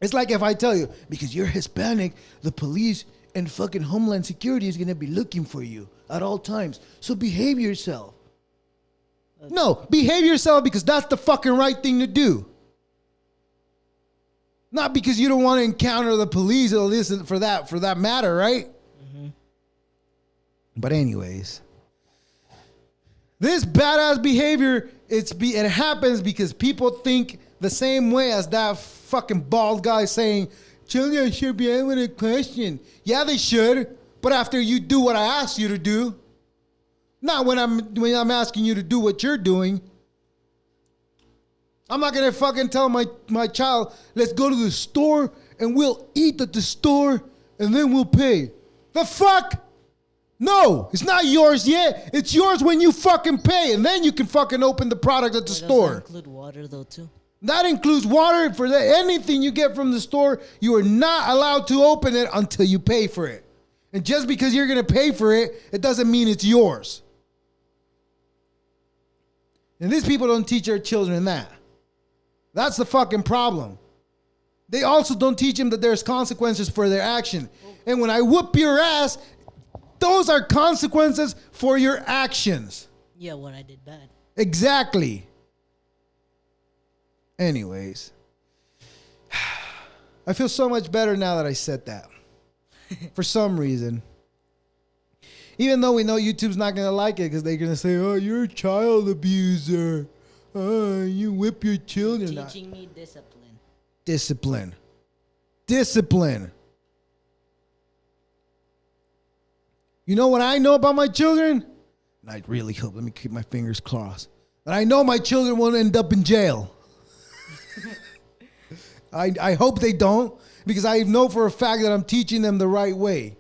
It's like if I tell you, because you're Hispanic, the police and fucking Homeland Security is going to be looking for you at all times. So behave yourself. No, behave yourself because that's the fucking right thing to do. Not because you don't want to encounter the police or this and for that matter, right? Mm-hmm. But anyways, this badass behavior, it happens because people think the same way as that fucking bald guy saying, children should be able to question. Yeah, they should, but after you do what I asked you to do. Not when I'm asking you to do what you're doing. I'm not going to fucking tell my child, let's go to the store and we'll eat at the store and then we'll pay. The fuck? No, it's not yours yet. It's yours when you fucking pay, and then you can fucking open the product at the store. Does that include water though too? That includes water. For anything you get from the store, you are not allowed to open it until you pay for it. And just because you're going to pay for it, it doesn't mean it's yours. And these people don't teach their children that. That's the fucking problem. They also don't teach them that there's consequences for their action. And when I whoop your ass, those are consequences for your actions. Yeah, what I did bad. Exactly. Anyways, I feel so much better now that I said that. For some reason. Even though we know YouTube's not going to like it because they're going to say, oh, you're a child abuser. Oh, you whip your children. You're teaching me discipline. Discipline. Discipline. You know what I know about my children? And I really hope, let me keep my fingers crossed, that I know my children won't end up in jail. I hope they don't, because I know for a fact that I'm teaching them the right way.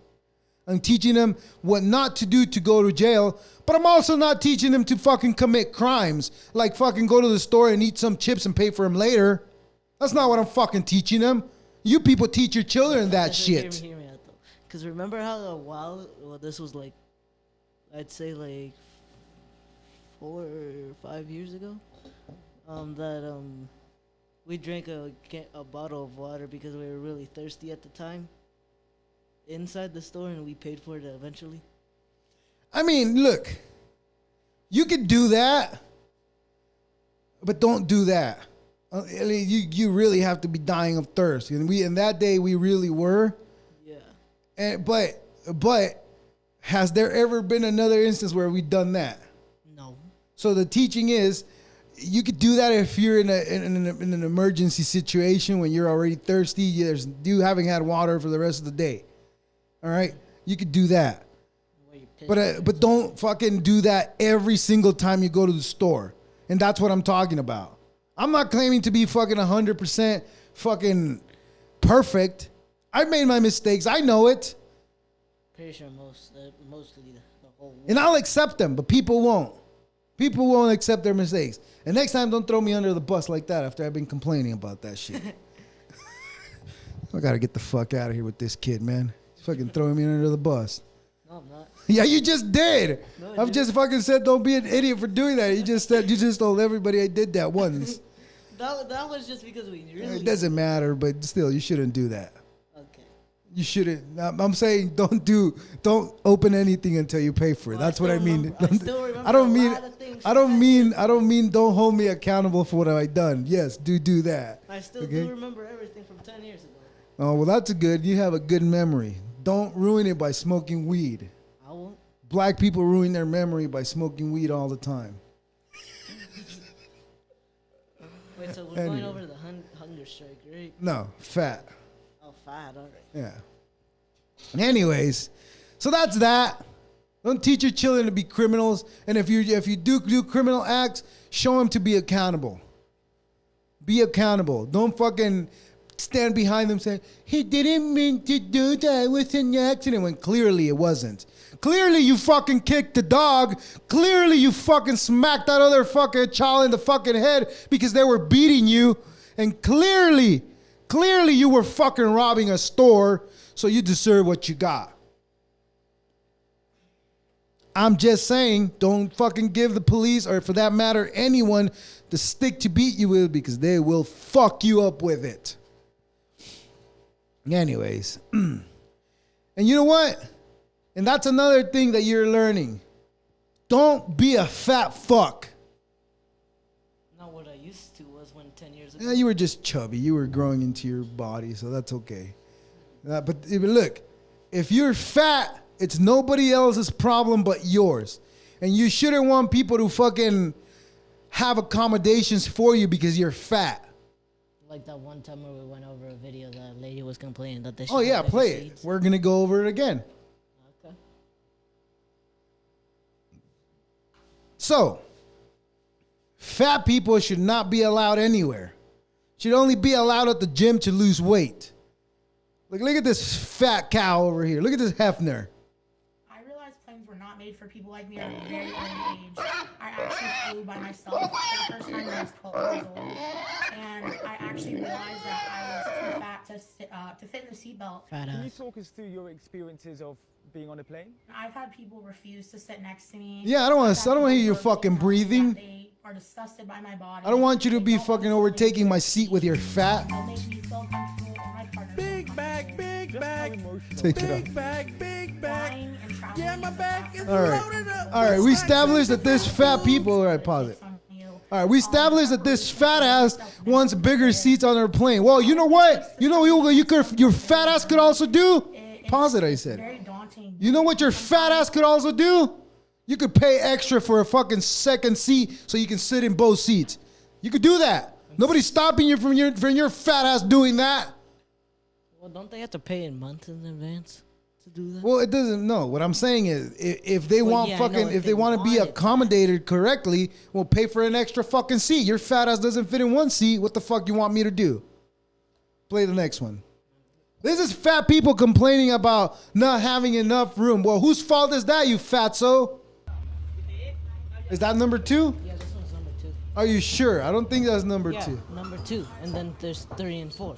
I'm teaching them what not to do to go to jail, but I'm also not teaching them to fucking commit crimes, like fucking go to the store and eat some chips and pay for them later. That's not what I'm fucking teaching them. You people teach your children that shit. Hear me out though. Because remember how this was like, I'd say like 4 or 5 years ago? We drank a bottle of water because we were really thirsty at the time inside the store, and we paid for it eventually. I mean, look, you could do that, but don't do that. I mean, you really have to be dying of thirst, and in that day we really were. Yeah. But has there ever been another instance where we've done that? No. So the teaching is, you could do that if you're in an emergency situation when you're already thirsty. You haven't had water for the rest of the day. All right, you could do that, but don't fucking do that every single time you go to the store. And that's what I'm talking about. I'm not claiming to be fucking 100% fucking perfect. I've made my mistakes. I know it. Pretty sure mostly the whole world. And I'll accept them, but people won't. People won't accept their mistakes. And next time, don't throw me under the bus like that after I've been complaining about that shit. I gotta get the fuck out of here with this kid, man. He's fucking throwing me under the bus. No, I'm not. Yeah, you just did. No, I've just fucking said don't be an idiot for doing that. You just told everybody I did that once. that was just because we really... It doesn't matter, but still, you shouldn't do that. Okay. You shouldn't. I'm saying don't open anything until you pay for it. That's what I mean. I don't mean don't hold me accountable for what I've done. Yes, do that. I still do remember everything from 10 years ago. Oh, well, that's you have a good memory. Don't ruin it by smoking weed. I won't. Black people ruin their memory by smoking weed all the time. Wait, so we're going over the hunger strike, right? No, fat. Oh, fat, all right. Yeah. Anyways, so that's that. Don't teach your children to be criminals. And if you do criminal acts, show them to be accountable. Be accountable. Don't fucking stand behind them saying, he didn't mean to do that. It was an accident, when clearly it wasn't. Clearly you fucking kicked the dog. Clearly you fucking smacked that other fucking child in the fucking head because they were beating you. And clearly you were fucking robbing a store, so you deserve what you got. I'm just saying, don't fucking give the police, or for that matter, anyone, the stick to beat you with, because they will fuck you up with it. Anyways. And you know what? And that's another thing that you're learning. Don't be a fat fuck. Not what I used to was when 10 years ago. Yeah, you were just chubby. You were growing into your body, so that's okay. But look, if you're fat, it's nobody else's problem but yours. And you shouldn't want people to fucking have accommodations for you because you're fat. Like that one time where we went over a video, that lady was complaining that they should... Oh yeah, play it. We're going to go over it again. Okay. So, fat people should not be allowed anywhere. Should only be allowed at the gym to lose weight. Look at this fat cow over here. Look at this Hefner. I realized playing were not made for people like me at a very early age. I actually flew by myself for the first time when I was 12 years old. And I actually realized that I was too fat to fit in the seatbelt. Can you talk us through your experiences of being on a plane? I've had people refuse to sit next to me. Yeah, I don't want to hear you fucking breathing. They are disgusted by my body. I don't want you to be fucking overtaking my seat with your fat. They'll make me feel comfortable or my partner. Big bag, big bag. Take it Big off. bag, big bag. Yeah, my back is All loaded up. right. All right, we established that this fat people. All right, pause it. All right, we established that this fat ass wants bigger seats on her plane. Well, you know what? You know your fat ass could also do? Pause it, I said. You know what your fat ass could also do? You could pay extra for a fucking second seat so you can sit in both seats. You could do that. Nobody's stopping you from your fat ass doing that. Well, don't they have to pay in months in advance to do that? Well, it doesn't. No, what I'm saying is, if they want if they want to be want it. accommodated correctly, we'll pay for an extra fucking seat. Your fat ass doesn't fit in one seat. What the fuck you want me to do? Play the next one. This is fat people complaining about not having enough room. Well, whose fault is that, you fatso? Is that number 2? Yeah, this one's number 2. Are you sure? I don't think that's number 2. Yeah, number 2. And then there's 3 and 4.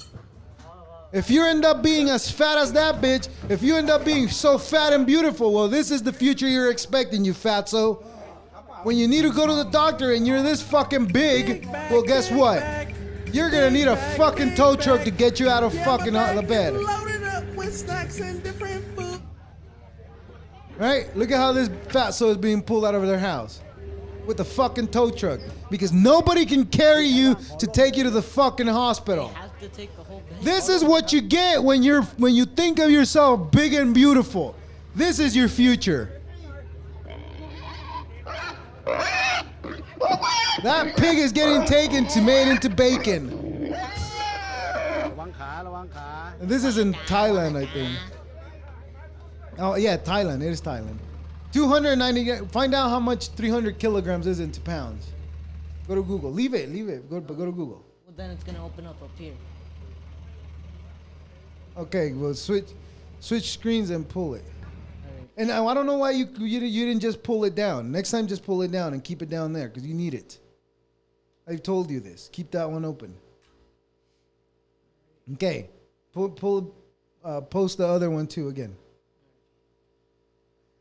If you end up being as fat as that bitch, if you end up being so fat and beautiful, well, this is the future you're expecting, you fatso. When you need to go to the doctor and you're this fucking big, well, guess what? You're gonna need a fucking tow truck to get you out of fucking the bed. Loaded up with snacks and different food. Right? Look at how this fatso is being pulled out of their house with a fucking tow truck because nobody can carry you to take you to the fucking hospital. Have to take the whole bed. This is what you get when you think of yourself big and beautiful. This is your future. That pig is getting taken to made into bacon. And this is in Thailand, I think. Oh yeah, Thailand. It is Thailand. 290. Find out how much 300 kilograms is into pounds. Go to Google. Leave it. Go to Google. Well, then it's gonna open up here. Okay, well switch screens and pull it. And I don't know why you didn't just pull it down. Next time, just pull it down and keep it down there because you need it. I've told you this. Keep that one open. Okay, post the other one too again.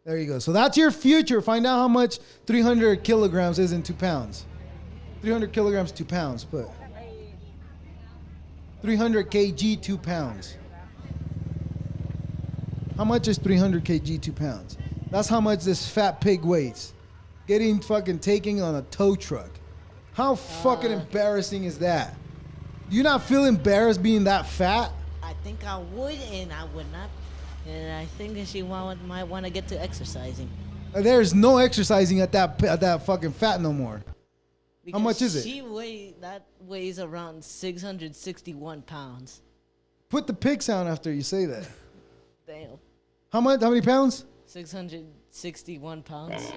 There you go. So that's your future. Find out how much 300 kilograms is in 2 pounds. 300 kilograms, 2 pounds. Put 300 kg, 2 pounds. How much is 300 kg, 2 pounds? That's how much this fat pig weighs. Getting fucking taken on a tow truck. How fucking embarrassing is that? Do you not feel embarrassed being that fat? I think I would and I would not. And I think that she might want to get to exercising. There's no exercising at that fucking fat no more. Because how much is it? That weighs around 661 pounds. Put the pig sound after you say that. Damn. How many pounds? 661 pounds.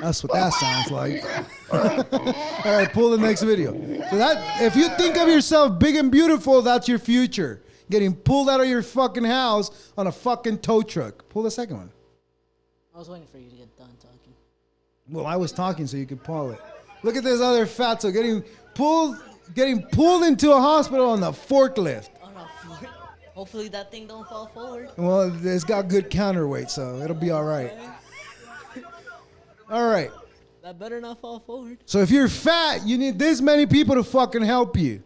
That's what that sounds like. All right, pull the next video. So if you think of yourself big and beautiful, that's your future. Getting pulled out of your fucking house on a fucking tow truck. Pull the second one. I was waiting for you to get done talking. Well, I was talking so you could pull it. Look at this other fatso getting pulled into a hospital on the forklift. Hopefully that thing don't fall forward. Well, it's got good counterweight, so it'll be all right. All right. That better not fall forward. So if you're fat, you need this many people to fucking help you.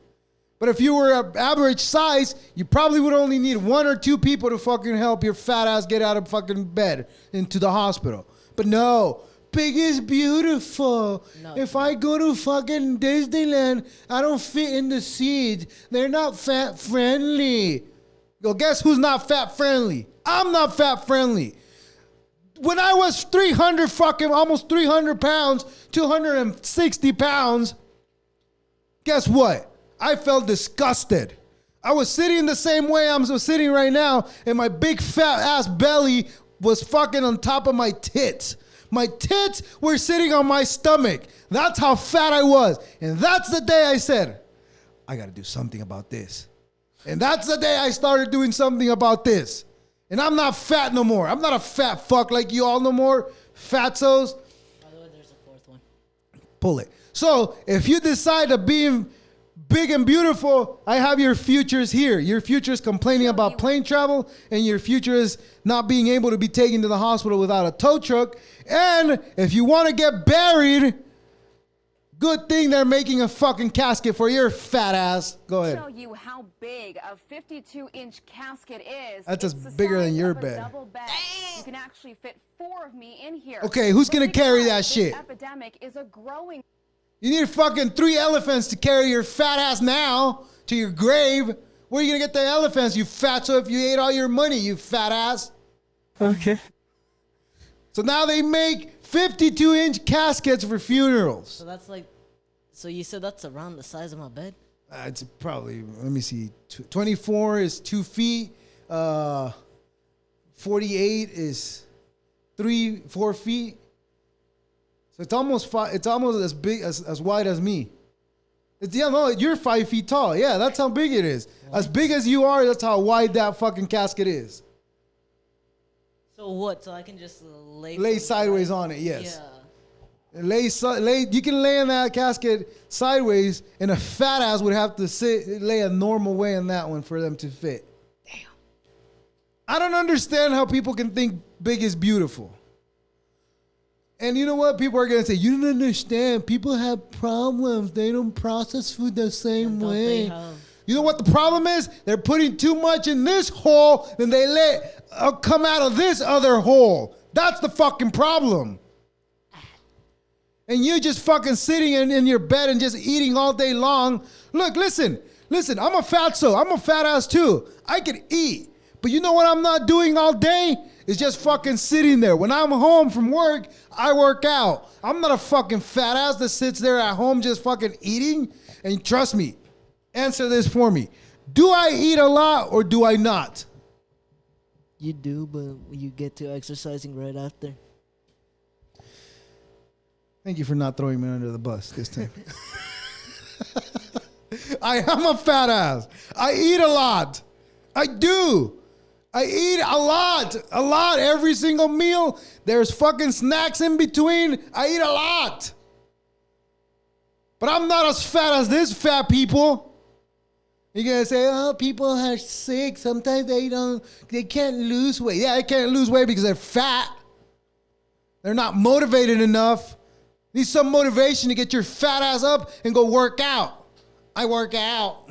But if you were an average size, you probably would only need 1 or 2 people to fucking help your fat ass get out of fucking bed into the hospital. But no, big is beautiful. No. If I go to fucking Disneyland, I don't fit in the seats. They're not fat friendly. Well, guess who's not fat friendly? I'm not fat friendly. When I was almost 300 pounds, 260 pounds, guess what? I felt disgusted. I was sitting the same way I'm sitting right now, and my big fat ass belly was fucking on top of my tits. My tits were sitting on my stomach. That's how fat I was. And that's the day I said, I got to do something about this. And that's the day I started doing something about this. And I'm not fat no more. I'm not a fat fuck like you all no more. Fatzos. By the way, there's a fourth one. Pull it. So if you decide to be big and beautiful, I have your futures here. Your future is complaining about plane travel, and your future is not being able to be taken to the hospital without a tow truck. And if you want to get buried, good thing they're making a fucking casket for your fat ass. Go ahead. Show you how big a 52-inch casket is. That's It's as the bigger than size your of a bed. double bed. You can actually fit 4 of me in here. Okay, who's gonna But carry that because shit? This epidemic is a growing. You need fucking 3 elephants to carry your fat ass now to your grave. Where are you gonna get the elephants, you fatso, if you ate all your money, you fat ass? Okay. So now they make 52-inch caskets for funerals. So that's like, so you said that's around the size of my bed? It's probably, let me see, 24 is 2 feet. 48 is 4 feet. So it's almost as big as wide as me. You're 5 feet tall. Yeah, that's how big it is. What? As big as you are, that's how wide that fucking casket is. So what? So I can just lay sideways on it. Yes. Yeah. You can lay in that casket sideways, and a fat ass would have to lay a normal way in that one for them to fit. Damn. I don't understand how people can think big is beautiful. And you know what? People are going to say, you don't understand. People have problems. They don't process food the same way. You know what the problem is? They're putting too much in this hole, then they let come out of this other hole. That's the fucking problem. And you just fucking sitting in your bed and just eating all day long. Look, listen, I'm a fatso. I'm a fat ass too. I can eat. But you know what I'm not doing all day? It's just fucking sitting there. When I'm home from work, I work out. I'm not a fucking fat ass that sits there at home just fucking eating. And trust me, answer this for me. Do I eat a lot or do I not? You do, but you get to exercising right after. Thank you for not throwing me under the bus this time. I am a fat ass. I eat a lot. I do. I eat a lot every single meal. There's fucking snacks in between. I eat a lot. But I'm not as fat as this fat people. You're going to say, oh, people are sick. Sometimes they can't lose weight. Yeah, they can't lose weight because they're fat. They're not motivated enough. Need some motivation to get your fat ass up and go work out. I work out.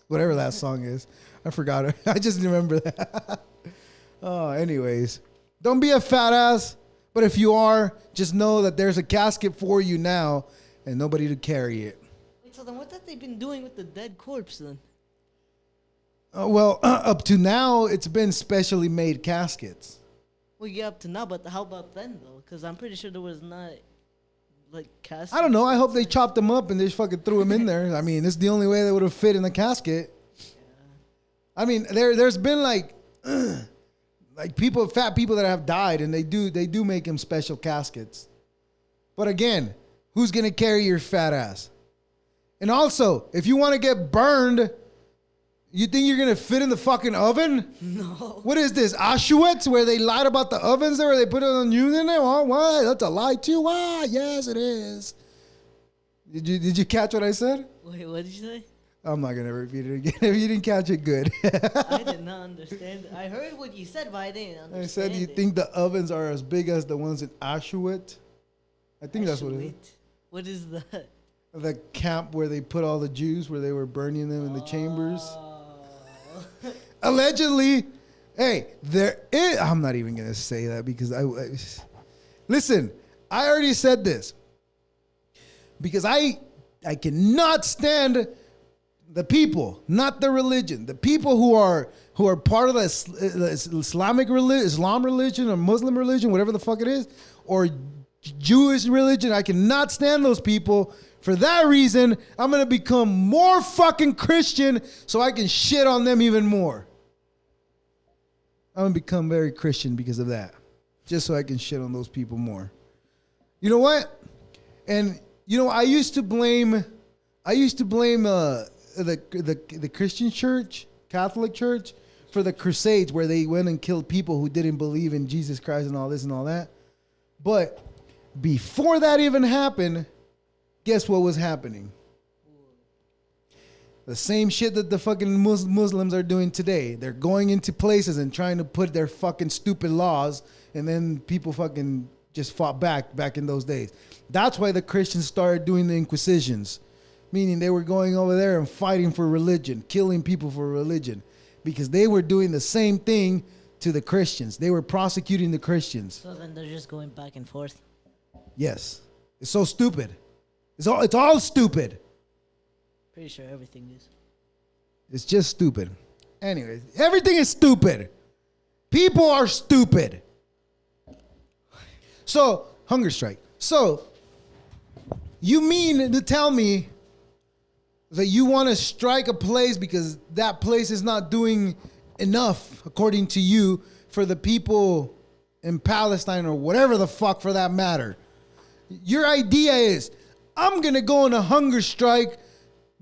Whatever that song is. I forgot it. I just remember that. Anyways. Don't be a fat ass. But if you are, just know that there's a casket for you now and nobody to carry it. Wait, so then what have they been doing with the dead corpse then? Well, up to now, it's been specially made caskets. Well, yeah, up to now, but how about then, though? Because I'm pretty sure there was not, like, caskets. I don't know. I hope they chopped them up and they just fucking threw them in there. I mean, it's the only way they would have fit in the casket. Yeah. I mean, there's been, like people, fat people that have died, and they do make them special caskets. But again, who's going to carry your fat ass? And also, if you want to get burned, you think you're going to fit in the fucking oven? No. What is this, Auschwitz, where they lied about the ovens there, where they put it on you in there? Oh, what? That's a lie too? Ah, yes, it is. Did you catch what I said? Wait, what did you say? I'm not going to repeat it again. If you didn't catch it, good. I did not understand. I heard what you said, but I didn't understand. I said you think the ovens are as big as the ones in Auschwitz? I think that's what it is. What is that? The camp where they put all the Jews, where they were burning them in the chambers. Allegedly. Hey, I'm not even going to say that because listen, I already said this. Because I cannot stand the people, not the religion. The people who are part of the Islamic religion, Islam religion, or Muslim religion, whatever the fuck it is, or Jewish religion. I cannot stand those people. For that reason, I'm going to become more fucking Christian so I can shit on them even more. I'm going to become very Christian because of that. Just so I can shit on those people more. You know what? And you know, I used to blame the Christian church, Catholic church, for the Crusades where they went and killed people who didn't believe in Jesus Christ and all this and all that. But before that even happened, guess what was happening? The same shit that the fucking Muslims are doing today. They're going into places and trying to put their fucking stupid laws, and then people fucking just fought back in those days. That's why the Christians started doing the Inquisitions, meaning they were going over there and fighting for religion, killing people for religion, because they were doing the same thing to the Christians. They were prosecuting the Christians. So then they're just going back and forth. Yes. It's so stupid. It's all stupid. Pretty sure everything is. It's just stupid. Anyways, everything is stupid. People are stupid. So, hunger strike. So, you mean to tell me that you want to strike a place because that place is not doing enough, according to you, for the people in Palestine or whatever the fuck for that matter? Your idea is, I'm going to go on a hunger strike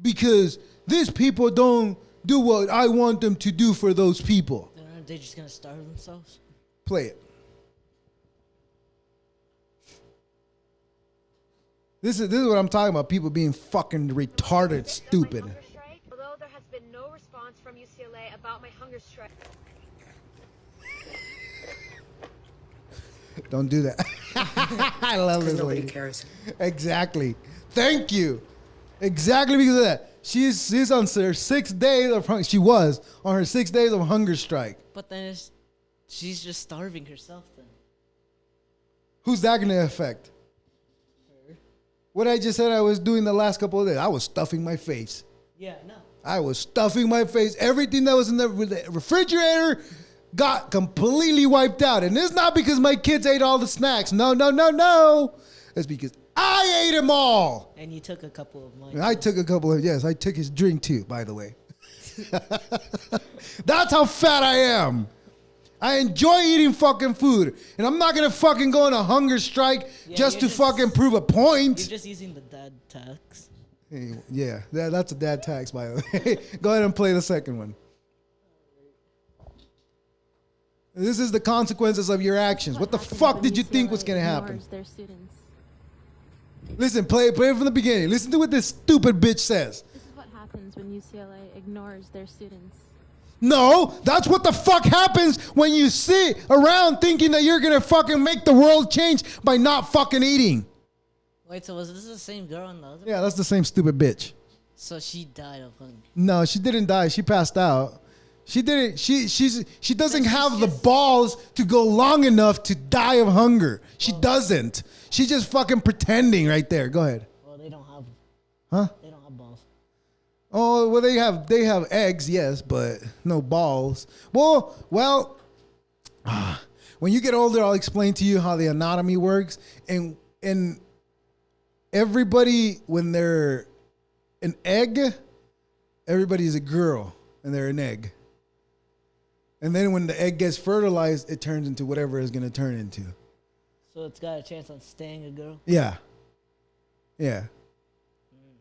because these people don't do what I want them to do for those people. Then aren't they just going to starve themselves? Play it. This is what I'm talking about. People being fucking retarded, stupid. Although there has been no response from UCLA about my hunger strike. Don't do that. I love this lady. Nobody cares. Exactly. Thank you. Exactly because of that. She's on her 6 days of hunger. She was on her 6 days of hunger strike. But then she's just starving herself then. Who's that going to affect? Her. What I just said I was doing the last couple of days. I was stuffing my face. Yeah, no. I was stuffing my face. Everything that was in the refrigerator got completely wiped out. And it's not because my kids ate all the snacks. No. It's because I ate them all. And you took a couple of mine. I took a couple of, yes, I took his drink too, by the way. That's how fat I am. I enjoy eating fucking food. And I'm not going to fucking go on a hunger strike just to fucking prove a point. You're just using the dad tax. Hey, yeah, that's a dad tax, by the way. Go ahead and play the second one. This is the consequences of your actions. What the fuck did you think was going to happen? Their students. Listen, play it from the beginning. Listen to what this stupid bitch says. This is what happens when UCLA ignores their students. No, that's what the fuck happens when you sit around thinking that you're going to fucking make the world change by not fucking eating. Wait, so was this the same girl on the other? Yeah, that's the same stupid bitch. So she died of hunger. No, she didn't die. She passed out. She didn't. She doesn't have the balls to go long enough to die of hunger. She doesn't. She's just fucking pretending right there. Go ahead. Well, they don't have. Huh? They don't have balls. Oh, well, they have eggs, yes, but no balls. Well, when you get older, I'll explain to you how the anatomy works. And everybody, when they're an egg, everybody's a girl, and they're an egg. And then when the egg gets fertilized, it turns into whatever it's going to turn into. So it's got a chance on staying a girl? Yeah. Yeah.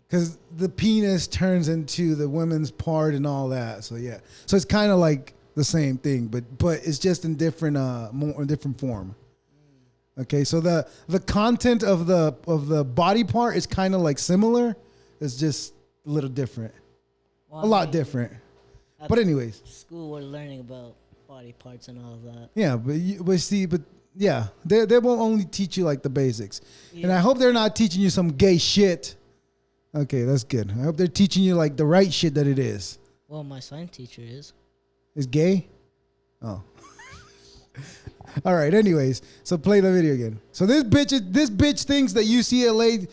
Because the penis turns into the women's part and all that. So, yeah. So it's kind of like the same thing, but it's just in different different form. Okay, so the content of the body part is kind of like similar. It's just a little different. Well, a lot different. But anyways. School we're learning about body parts and all of that. Yeah, but yeah, they won't only teach you like the basics. Yeah. And I hope they're not teaching you some gay shit. Okay, that's good. I hope they're teaching you like the right shit that it is. Well, my science teacher is. Is gay? Oh. All right, anyways, so play the video again. So this bitch thinks that UCLA,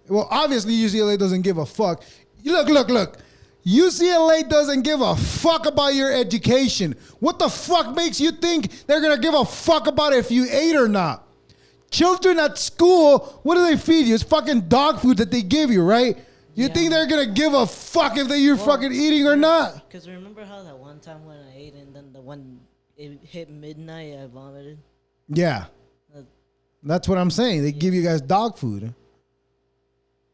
well, obviously UCLA doesn't give a fuck. Look. UCLA doesn't give a fuck about your education. What the fuck makes you think they're going to give a fuck about if you ate or not? Children at school, what do they feed you? It's fucking dog food that they give you, right? You think they're going to give a fuck if you're fucking eating or not? Because remember how that one time when I ate and then it hit midnight, I vomited? Yeah. That's what I'm saying. They give you guys dog food.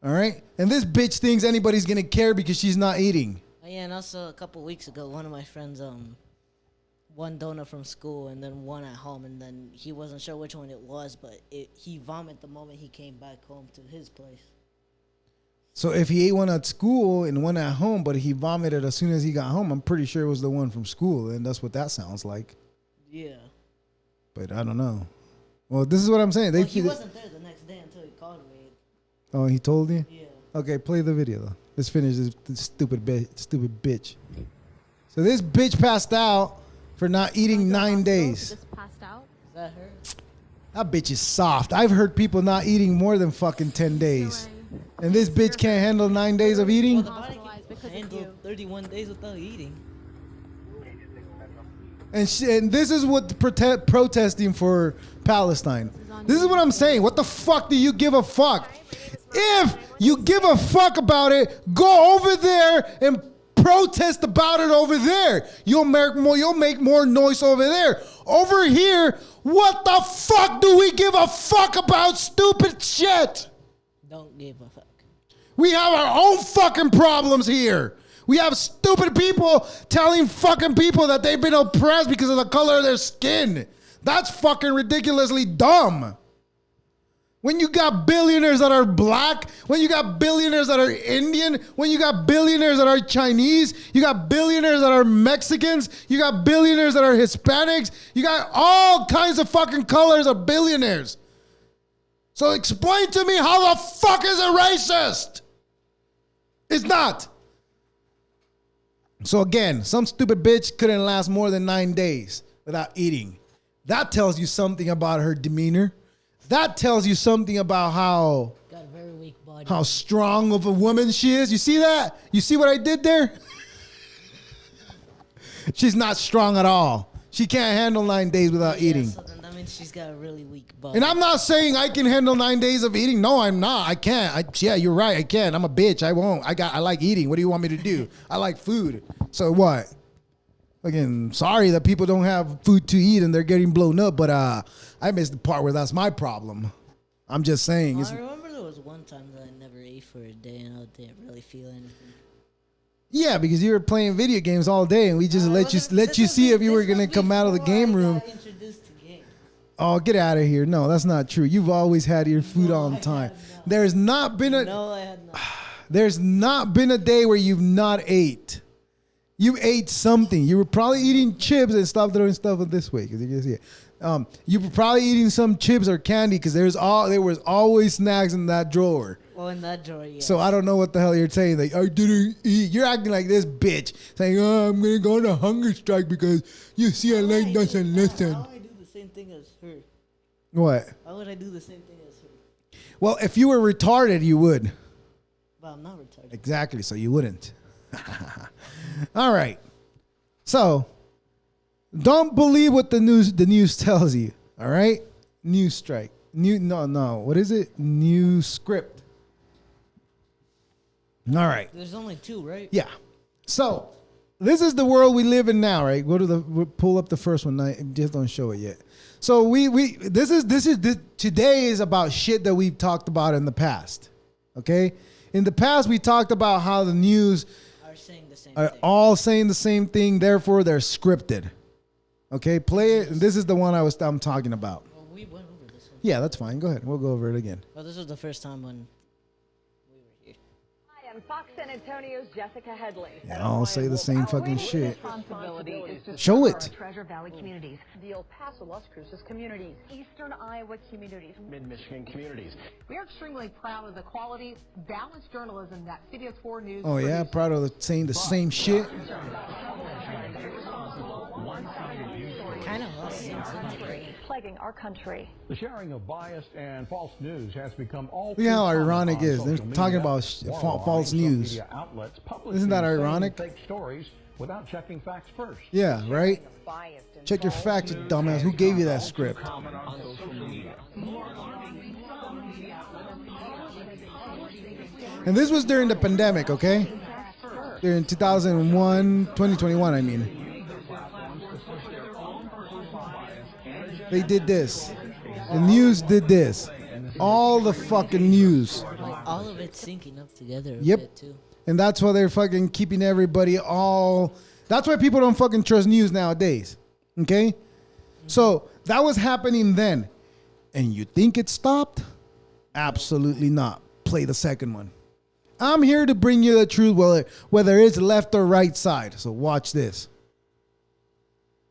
All right? And this bitch thinks anybody's going to care because she's not eating. Oh, yeah, and also a couple weeks ago, one of my friends one donut from school and then one at home, and then he wasn't sure which one it was, but he vomited the moment he came back home to his place. So if he ate one at school and one at home, but he vomited as soon as he got home, I'm pretty sure it was the one from school, and that's what that sounds like. Yeah. But I don't know. Well, this is what I'm saying. He wasn't there the next day until he called me. Oh, he told you? Yeah. Okay, play the video though. Let's finish this stupid bitch. So this bitch passed out for not eating 9 days. Just passed out. Is that her? That bitch is soft. I've heard people not eating more than fucking 10 days. And this bitch can't handle 9 days of eating? Well, the body can handle 31 days without eating. And this is what protesting for Palestine. This is what I'm saying. What the fuck do you give a fuck? If you give a fuck about it, go over there and protest about it over there. You'll make more noise over there. Over here, what the fuck do we give a fuck about stupid shit? Don't give a fuck. We have our own fucking problems here. We have stupid people telling fucking people that they've been oppressed because of the color of their skin. That's fucking ridiculously dumb. When you got billionaires that are black, when you got billionaires that are Indian, when you got billionaires that are Chinese, you got billionaires that are Mexicans, you got billionaires that are Hispanics, you got all kinds of fucking colors of billionaires. So explain to me how the fuck is it racist? It's not. So again, some stupid bitch couldn't last more than 9 days without eating. That tells you something about her demeanor. That tells you something about Got a very weak body. how strong of a woman she is. You see that? You see what I did there? She's not strong at all. She can't handle 9 days without eating. So then that means she's got a really weak body. And I'm not saying I can handle 9 days of eating. No, I'm not. I can't. Yeah, you're right. I can. I'm a bitch. I won't. I like eating. What do you want me to do? I like food. So what? Again, sorry that people don't have food to eat and they're getting blown up, but I missed the part where that's my problem. I'm just saying. I remember there was one time that I never ate for a day and I didn't really feel anything. Yeah, because you were playing video games all day, and we just let you see if you were gonna come out of the game room. Introduced to games. Oh, get out of here! No, that's not true. You've always had your food on time. There's not been a There's not been a day where you've not ate. You ate something. You were probably eating chips and stop throwing stuff this way because you can see it. You were probably eating some chips or candy because there was always snacks in that drawer. Well, in that drawer, yeah. So I don't know what the hell you're saying. Like, I didn't eat. You're acting like this bitch saying, "Oh, I'm gonna go on a hunger strike because UCLA doesn't listen." How would I do the same thing as her? What? Why would I do the same thing as her? Well, if you were retarded, you would. But I'm not retarded. Exactly. So you wouldn't. All right. So don't believe what the news tells you. All right. News strike. What is it? News script. All right. There's only two, right? Yeah. So this is the world we live in now, right? Pull up the first one. Just don't show it yet. So today is about shit that we've talked about in the past. Okay. In the past, we talked about how the news are all saying the same thing. Therefore, they're scripted. Okay, play it. And this is the one I'm talking about. Well, we went over this one. Yeah, that's fine. Go ahead. We'll go over it again. Well, this was the first time when we were here. Hi, I'm Fox San Antonio's Jessica Headley. Yeah, I'll say the same fucking shit. Responsibility is to Show serve it. our Treasure Valley communities, the El Paso, Las Cruces communities, Eastern Iowa communities, Mid-Michigan communities. We are extremely proud of the quality, balanced journalism that CBS 4 News Oh yeah, proud of saying the same shit. Kind of lost sense plaguing our country. The sharing of biased and false news has become all. Look how ironic it is. They're talking about false news. Isn't that ironic? Fake stories without checking facts first. Yeah, right? Check your facts, you dumbass. Who gave you that script? And this was during the pandemic, okay? During 2021, I mean. They did this. The news did this. All the fucking news. Like all of it syncing up together. A Yep. bit too. And that's why they're fucking keeping everybody all. That's why people don't fucking trust news nowadays. Okay? So that was happening then. And you think it stopped? Absolutely not. Play the second one. I'm here to bring you the truth, whether it's left or right side. So watch this.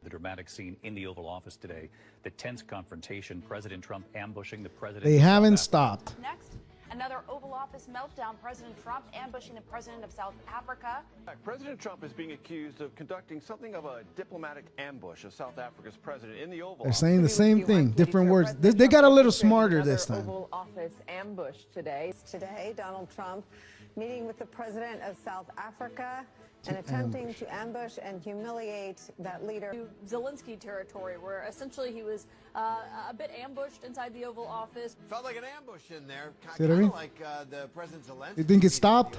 The dramatic scene in the Oval Office today, the tense confrontation, President Trump ambushing the president. They haven't stopped. Next, another Oval Office meltdown. President Trump ambushing the president of South Africa. President Trump is being accused of conducting something of a diplomatic ambush of South Africa's president in the Oval They're Office. saying the same thing, different words. They got a little smarter this time. Oval Office ambush today. Today, Donald Trump meeting with the president of South Africa and attempting to ambush and humiliate that leader. Zelensky territory, where essentially he was a bit ambushed inside the Oval Office. Felt like an ambush in there, See what I mean? like the President Zelensky. You think it stopped?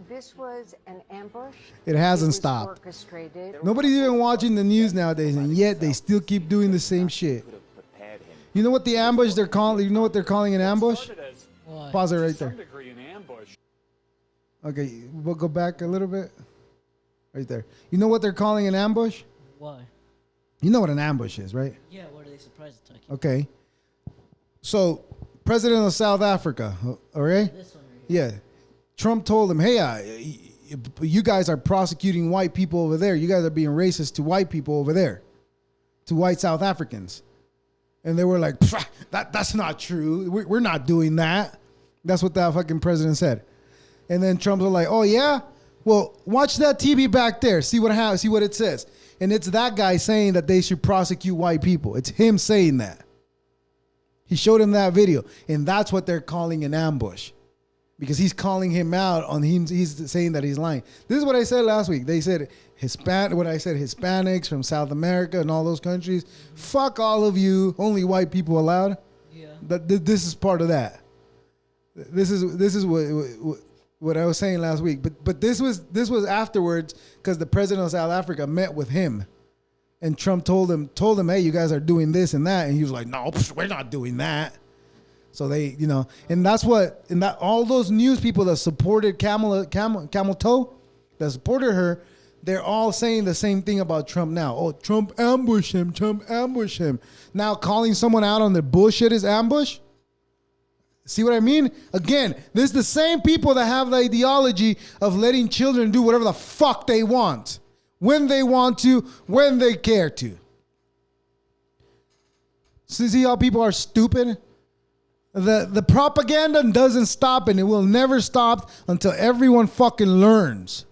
This was an ambush. It hasn't stopped. Orchestrated. Nobody's even watching the news nowadays, and yet they still keep doing the same shit. You know what the ambush they're calling? You know what they're calling an ambush? Pause it right there. Okay, we'll go back a little bit. Right there. You know what they're calling an ambush? Why? You know what an ambush is, right? Yeah, what are they surprise attacking? Okay. So, President of South Africa, all right? This one right here. Yeah. Trump told him, hey, you guys are prosecuting white people over there. You guys are being racist to white people over there, to white South Africans. And they were like, that's not true. We're not doing that. That's what that fucking president said. And then Trump was like, oh, yeah? Well, watch that TV back there. See what it says. And it's that guy saying that they should prosecute white people. It's him saying that. He showed him that video. And that's what they're calling an ambush. Because he's calling him out on him. He's saying that he's lying. This is what I said last week. They said Hispanics from South America and all those countries. Fuck all of you. Only white people allowed. Yeah. This is part of that. This is what I was saying last week. But this was afterwards because the president of South Africa met with him. And Trump told him, hey, you guys are doing this and that. And he was like, no, we're not doing that. So they, and that's what, and that all those news people that supported Camel Toe, that supported her, they're all saying the same thing about Trump now. Oh, Trump ambushed him. Now calling someone out on their bullshit is ambush? See what I mean? Again, this is the same people that have the ideology of letting children do whatever the fuck they want. When they want to, when they care to. See how people are stupid? The propaganda doesn't stop, and it will never stop until everyone fucking learns.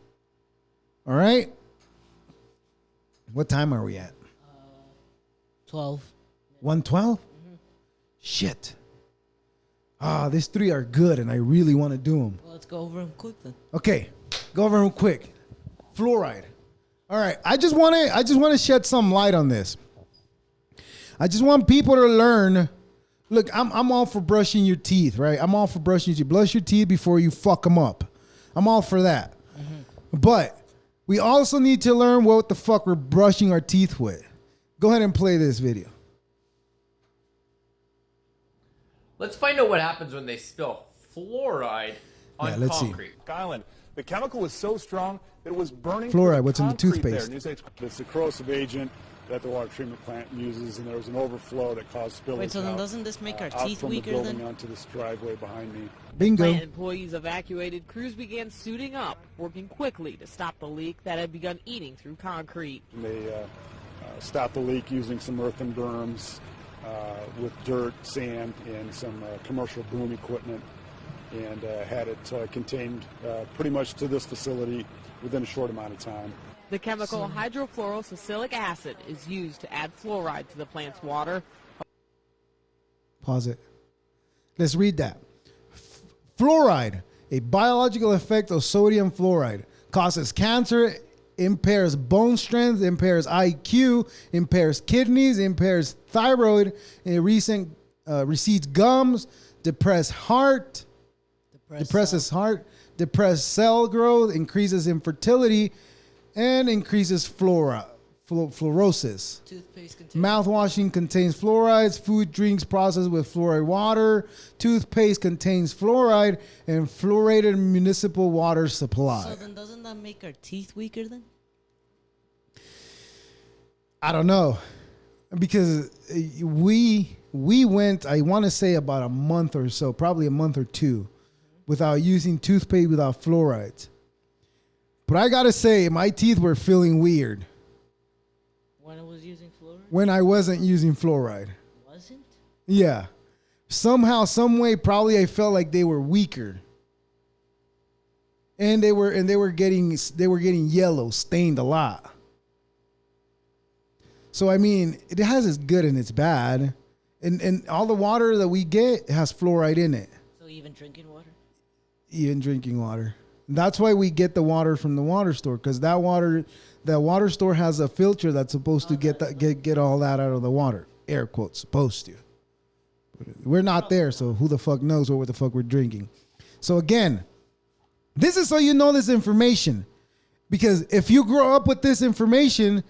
All right? What time are we at? 12. 1:12? Shit. These three are good, and I really want to do them. Well, let's go over them quick then. Okay, go over them quick. Fluoride. All right, I just want to shed some light on this. I just want people to learn. Look, I'm all for brushing your teeth, right? I'm all for brushing your teeth. Brush your teeth before you fuck them up. I'm all for that. Mm-hmm. But we also need to learn what the fuck we're brushing our teeth with. Go ahead and play this video. Let's find out what happens when they spill fluoride on concrete. Island. The chemical was so strong that it was burning. Fluoride, what's in the toothpaste? It's a corrosive agent that the water treatment plant uses, and there was an overflow that caused spillage. Wait, so then doesn't this make our teeth weaker then? Out from the building onto this driveway behind me. Bingo. Plant employees evacuated. Crews began suiting up, working quickly to stop the leak that had begun eating through concrete. They stopped the leak using some earthen berms with dirt, sand, and some commercial boom equipment, and had it contained pretty much to this facility within a short amount of time. The chemical hydrofluorosilic acid is used to add fluoride to the plant's water. Pause it. Let's read that. Fluoride, a biological effect of sodium fluoride, causes cancer, impairs bone strength, impairs IQ, impairs kidneys, impairs thyroid, and recedes gums, depresses heart, depresses cell growth, increases infertility, and increases fluorosis. Mouthwashing contains fluorides. Food drinks processed with fluoride water. Toothpaste contains fluoride and fluoridated municipal water supply. So then doesn't that make our teeth weaker then? I don't know, because we went, I want to say about a month or so, probably a month or two, without using toothpaste without fluorides. But I gotta say, my teeth were feeling weird When I was using fluoride? when I wasn't using fluoride. Wasn't? Yeah, somehow, some way, probably I felt like they were weaker, and they were getting yellow, stained a lot. So I mean, it has its good and its bad, and all the water that we get has fluoride in it. So even drinking water? Even drinking water. That's why we get the water from the water store, because that water store has a filter that's supposed to get all that out of the water. Air quotes, supposed to. We're not there, so who the fuck knows what the fuck we're drinking. So again, this is so you know this information, because if you grow up with this information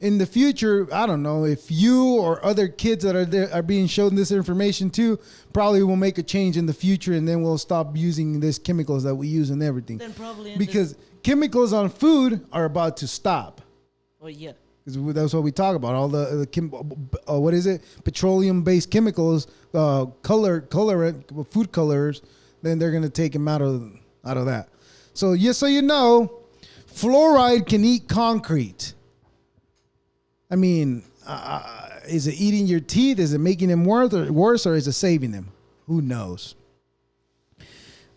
in the future, I don't know if you or other kids that are there are being shown this information too, probably will make a change in the future, and then we'll stop using these chemicals that we use and everything. Then probably because chemicals on food are about to stop. Oh yeah. Because that's what we talk about. All the what is it? Petroleum-based chemicals, food colors. Then they're gonna take them out of that. So so you know, fluoride can eat concrete. I mean, is it eating your teeth? Is it making them worse, or is it saving them? Who knows?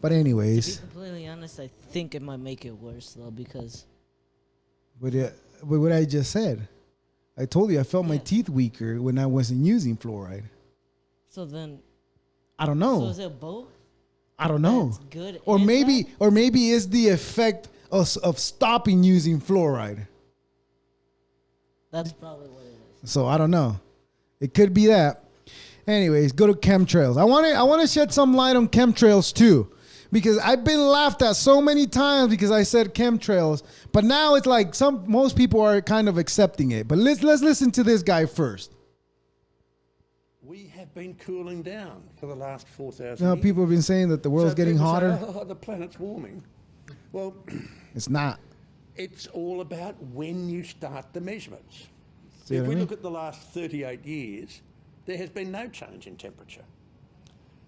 But anyways, To be completely honest, I think it might make it worse though, because. But what I just said, I told you I felt my teeth weaker when I wasn't using fluoride. So then. I don't know. So is it both? I don't know. That's good. Or and maybe, bad? or maybe it's the effect of stopping using fluoride. That's probably what it is. So I don't know. It could be that. Anyways, go to chemtrails. I want to shed some light on chemtrails too, because I've been laughed at so many times because I said chemtrails, but now it's like most people are kind of accepting it. But let's listen to this guy first. We have been cooling down for the last 4,000 Now years. people have been saying that the world's getting people say, hotter. oh, the planet's warming. Well, It's not. it's all about when you start the measurements. See If what I we mean? look at the last 38 years, there has been no change in temperature.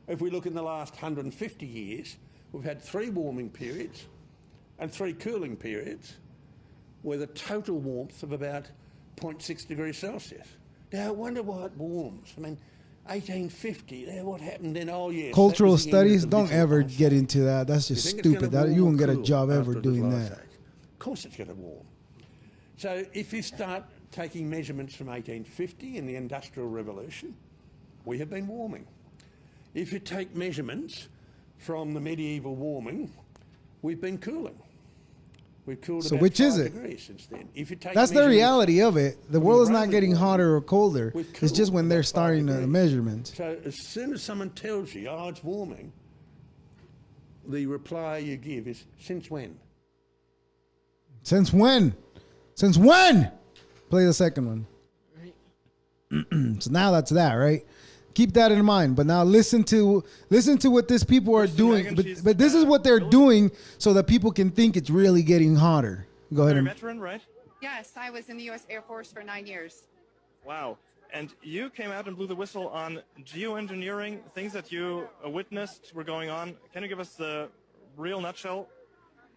If we look in the last 150 years, we've had 3 warming periods and 3 cooling periods with a total warmth of about 0.6 degrees Celsius. Now, I wonder why it warms. I mean, 1850, what happened then? Oh, yes. Cultural that was the end of studies, the don't Little ever Ice get Age. into that. That's You just think it's gonna stupid. warm You or won't get a cool job ever after the doing Little Ice that. Age? Of course it's going to warm. So if you start taking measurements from 1850 in the Industrial Revolution, we have been warming. If you take measurements from the medieval warming, we've been cooling. We've cooled So about which 5 is it? degrees since then. If you take That's the measurements reality of it. The from world is not Roman getting warming, hotter or colder. we've It's just cooled when they're about 5 starting the degrees. measurement. So as soon as someone tells you, oh, it's warming, the reply you give is, since when? Since when? Since when? Play the second one. So now that's that, right? Keep that in mind. But now listen to what these people are doing. But this is what they're doing so that people can think it's really getting hotter. Go ahead. You're a And, veteran, right? Yes, I was in the U.S. Air Force for 9 years. Wow. And you came out and blew the whistle on geoengineering, things that you witnessed were going on. Can you give us the real nutshell?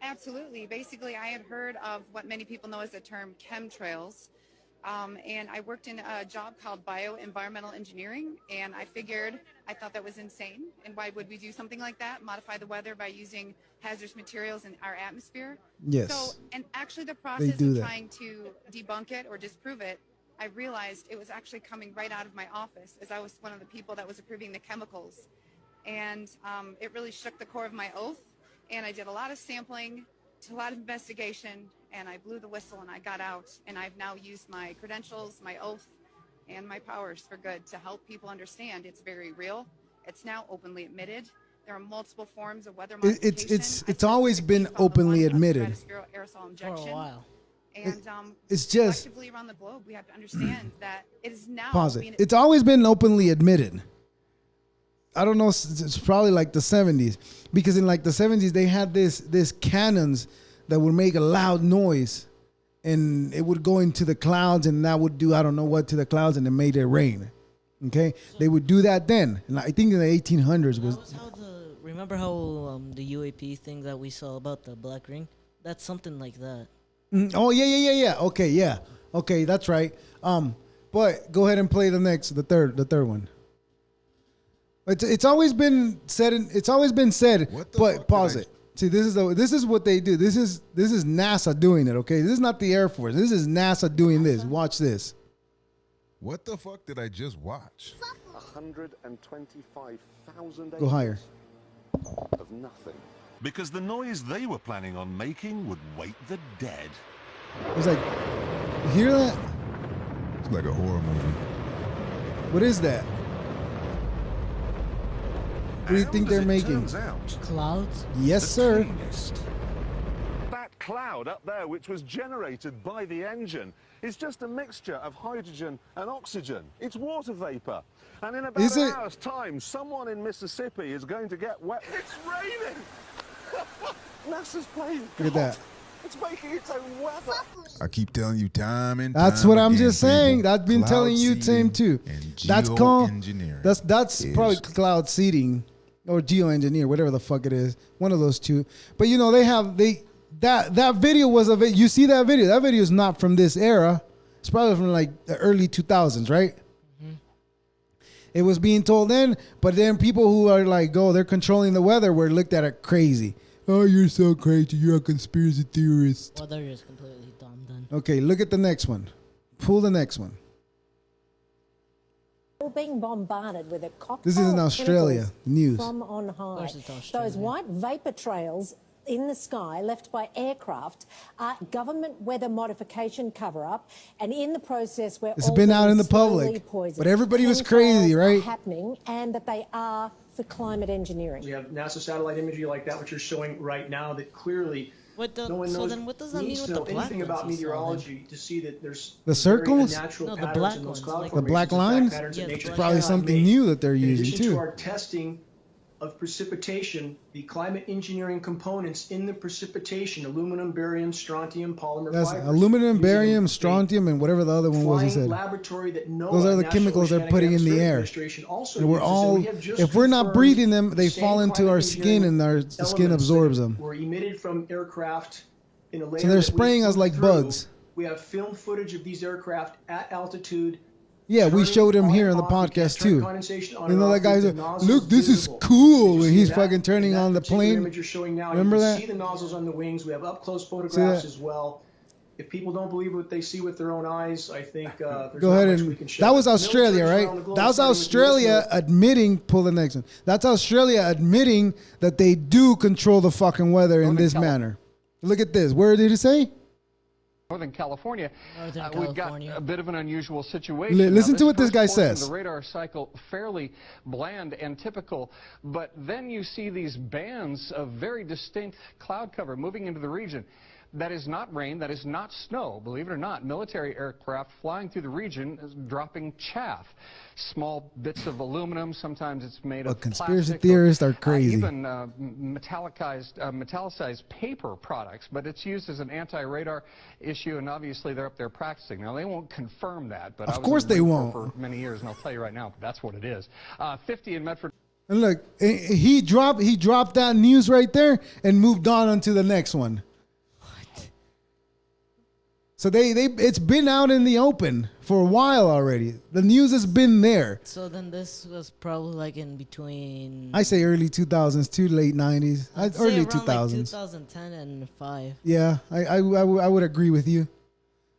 Absolutely. Basically, I had heard of what many people know as the term chemtrails. And I worked in a job called bioenvironmental engineering, and I thought that was insane. And why would we do something like that? Modify the weather by using hazardous materials in our atmosphere? Yes. So, and actually the process do of that. trying to debunk it or disprove it, I realized it was actually coming right out of my office, as I was one of the people that was approving the chemicals. And it really shook the core of my oath. And I did a lot of sampling, a lot of investigation, and I blew the whistle and I got out. And I've now used my credentials, my oath, and my powers for good to help people understand it's very real. It's now openly admitted. There are multiple forms of weather modification. it's always been openly admitted. Aerosol injection. For a while. And It's just collectively around the globe, we have to understand that it is now. pause it. It's always been openly admitted. I don't know. It's probably like the 70s, because in like the 70s they had this cannons that would make a loud noise, and it would go into the clouds, and that would do I don't know what to the clouds, and it made it rain. Okay, they would do that then, and I think in the 1800s was. Remember how the UAP thing that we saw about the black ring? That's something like that. Oh yeah. Okay, that's right. But go ahead and play the third one. It's always been said. But pause it. See, this is what they do. This is NASA doing it. Okay, this is not the Air Force. This is NASA doing this. Watch this. What the fuck did I just watch? 125,000 Go higher. Of nothing. Because the noise they were planning on making would wake the dead. It's like, you hear that? It's like a horror movie. What is that? What do you think they're making? Clouds? Yes, sir. That cloud up there, which was generated by the engine, is just a mixture of hydrogen and oxygen. It's water vapor. And in about an hour's time, someone in Mississippi is going to get wet. It's raining! NASA's playing. Look at that. It's making its own weather. I keep telling you time and That's time what I'm again, just saying. people. I've been Cloud telling you same too. That's called geoengineering. that's probably cloud seeding or geoengineer, whatever the fuck it is. One of those two. But you know that video was of it. You see that video? That video is not from this era. It's probably from like the early 2000s, right? Mm-hmm. It was being told then, but then people who are like, oh, they're controlling the weather were looked at it crazy. Oh, you're so crazy. You're a conspiracy theorist. Well, they're just completely dumb then. Okay, look at the next one. Pull the next one. Being bombarded with a cocktail This is in Australia news. From on high. Those white vapor trails in the sky left by aircraft are government weather modification cover-up, and in the process we're It's been out in the public, but everybody was crazy, right? Happening, and that they are for climate engineering. We have NASA satellite imagery like that, which you're showing right now, that clearly no one knows, then what does that needs mean to with know the black anything about ones you saw meteorology to see that there's The circles? natural No, the patterns black in those ones, cloud like The black formations, lines? patterns that Yeah, the nature black Probably cannot something make. new that they're In using addition too. to our testing of precipitation, the climate engineering components in the precipitation, aluminum, barium, strontium, polymer That's fibers. aluminum, using barium, strontium, and whatever the other one was he flying said. laboratory that Those are the NOAA, chemicals they're National putting in Oceanic the and air. Atmospherian also And we're uses. all, we have just if we're not confirmed breathing them, they the same fall into climate our skin and the skin elements absorbs that them. were emitted from aircraft in a layer So they're that we spraying us flew like through. bugs. We have film footage of these aircraft at altitude. Yeah, we showed him here on the podcast too. You know that guy's like, look, this is cool, and he's fucking turning on the plane. Image you're showing now, Remember you can that? see the nozzles on the wings. We have up close photographs as well. If people don't believe what they see with their own eyes, I think there's Go not ahead much we and can show. that was Australia, Militaries right? around the globe, That was starting with Australia US admitting. Pull the next one. That's Australia admitting that they do control the fucking weather in this manner. Look at this. Where did it say? Northern California, we've got a bit of an unusual Listen situation. to what this guy first portion of says. The radar cycle fairly bland and typical, but then you see these bands of very distinct cloud cover moving into the region. That is not rain, that is not snow, believe it or not. Military aircraft flying through the region is dropping chaff. Small bits of aluminum, sometimes it's made of conspiracy plastic, theorists are crazy. even metallicized paper products, but it's used as an anti-radar issue, and obviously they're up there practicing. Now, they won't confirm that, but Of I was course in the they Marine Corps won't. for many years, and I'll tell you right now, that's what it is. 50 in Medford. And look, he dropped that news right there and moved on to the next one. So it's been out in the open for a while already. The news has been there. So then this was probably like in between. I say early 2000s to late 90s. I'd say Early around 2000s. like 2010 and 5. Yeah, I would agree with you.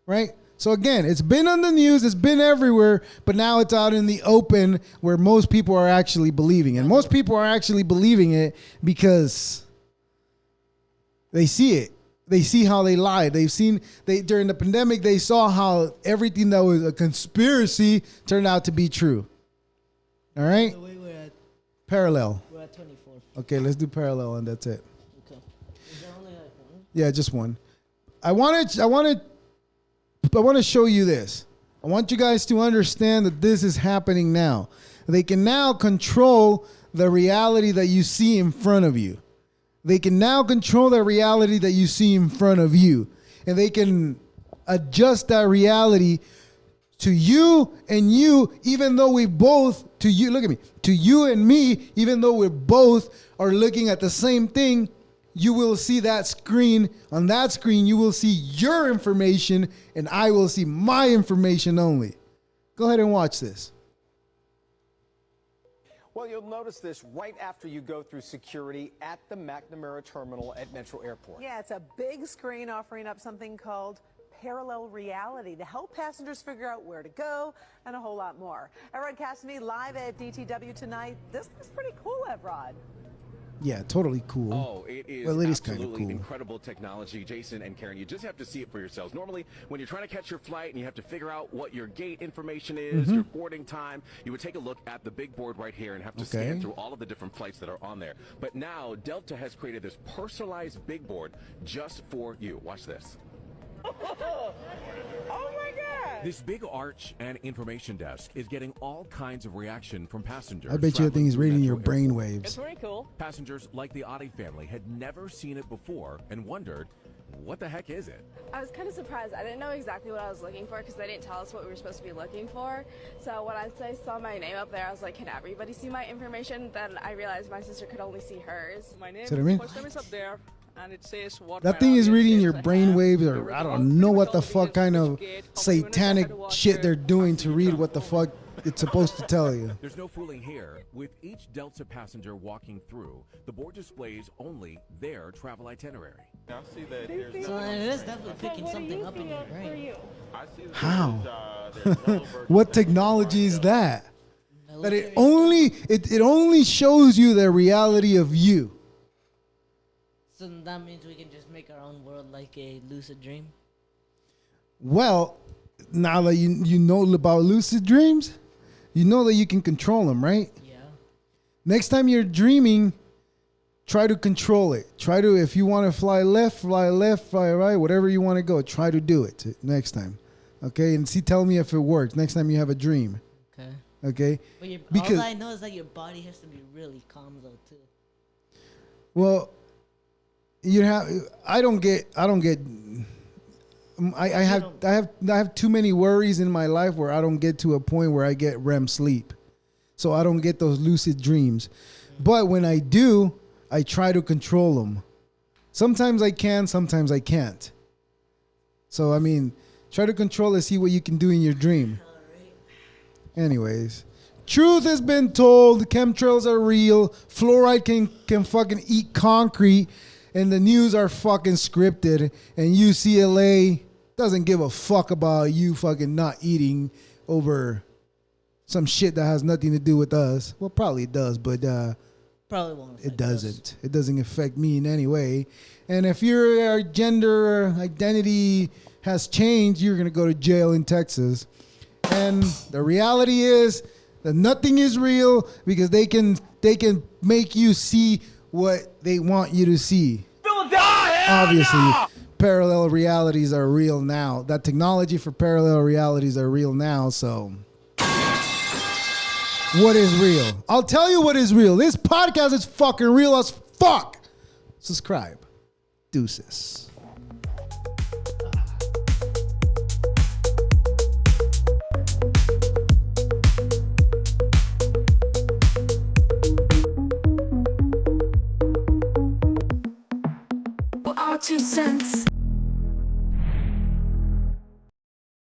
Right? So again, it's been on the news, it's been everywhere, but now it's out in the open where most people are actually believing. And most people are actually believing it because they see it. They see how they lied. During the pandemic, they saw how everything that was a conspiracy turned out to be true. All right? So we're at Parallel. We're at 24. Okay, let's do parallel and that's it. Okay. Is there only like one? Yeah, just one. I want to show you this. I want you guys to understand that this is happening now. They can now control the reality that you see in front of you. They can now control the reality that you see in front of you. And they can adjust that reality to you and you, even though we both, to you, look at me, to you and me, even though we're both are looking at the same thing, you will see that screen. On that screen, you will see your information and I will see my information only. Go ahead and watch this. Well, you'll notice this right after you go through security at the McNamara terminal at Metro Airport. Yeah, it's a big screen offering up something called parallel reality to help passengers figure out where to go and a whole lot more. Evrod Cassidy live at DTW tonight. This looks pretty cool, Evrod. Yeah, totally cool. Oh, it is absolutely incredible technology, Jason and Karen. You just have to see it for yourselves. Normally, when you're trying to catch your flight and you have to figure out what your gate information is, your boarding time, you would take a look at the big board right here and have to scan through all of the different flights that are on there. But now, Delta has created this personalized big board just for you. Watch this. Oh my God! This big arch and information desk is getting all kinds of reaction from passengers. I bet you that thing is reading your brain waves. It's pretty cool. Passengers like the Adi family had never seen it before and wondered, what the heck is it? I was kind of surprised. I didn't know exactly what I was looking for because they didn't tell us what we were supposed to be looking for. So when I saw my name up there, I was like, can everybody see my information? Then I realized my sister could only see hers. My name, See what I mean? first name is up there. And it says what That thing is reading your brain waves, or I don't know what the fuck kind of satanic shit they're doing to read what the fuck it's supposed to tell you. There's no fooling here. With each Delta passenger walking through, the board displays only their travel itinerary. I see that there's So it is definitely picking something up in your brain. How? What technology is that? That it only shows you the reality of you. So that means we can just make our own world like a lucid dream? Well, now that you know about lucid dreams, you know that you can control them, right? Yeah. Next time you're dreaming, try to control it. Try to, if you want to fly left, fly right, whatever you want to go, try to do it next time. Okay? And tell me if it works next time you have a dream. Okay. Okay? But all I know is that your body has to be really calm though too. Well, I have too many worries in my life where I don't get to a point where I get REM sleep. So I don't get those lucid dreams. But when I do, I try to control them. Sometimes I can, sometimes I can't. So, I mean, try to control and see what you can do in your dream. Anyways, truth has been told. Chemtrails are real. Fluoride can fucking eat concrete. And the news are fucking scripted. And UCLA doesn't give a fuck about you fucking not eating over some shit that has nothing to do with us. Well, probably it does, but probably won't. It doesn't. It doesn't affect me in any way. And if your gender identity has changed, you're gonna go to jail in Texas. And the reality is that nothing is real because they can make you see what they want you to see. Obviously, parallel realities are real now. That technology for parallel realities are real now, so what is real? I'll tell you what is real. This podcast is fucking real as fuck. Subscribe. Deuces. Our 2 cents.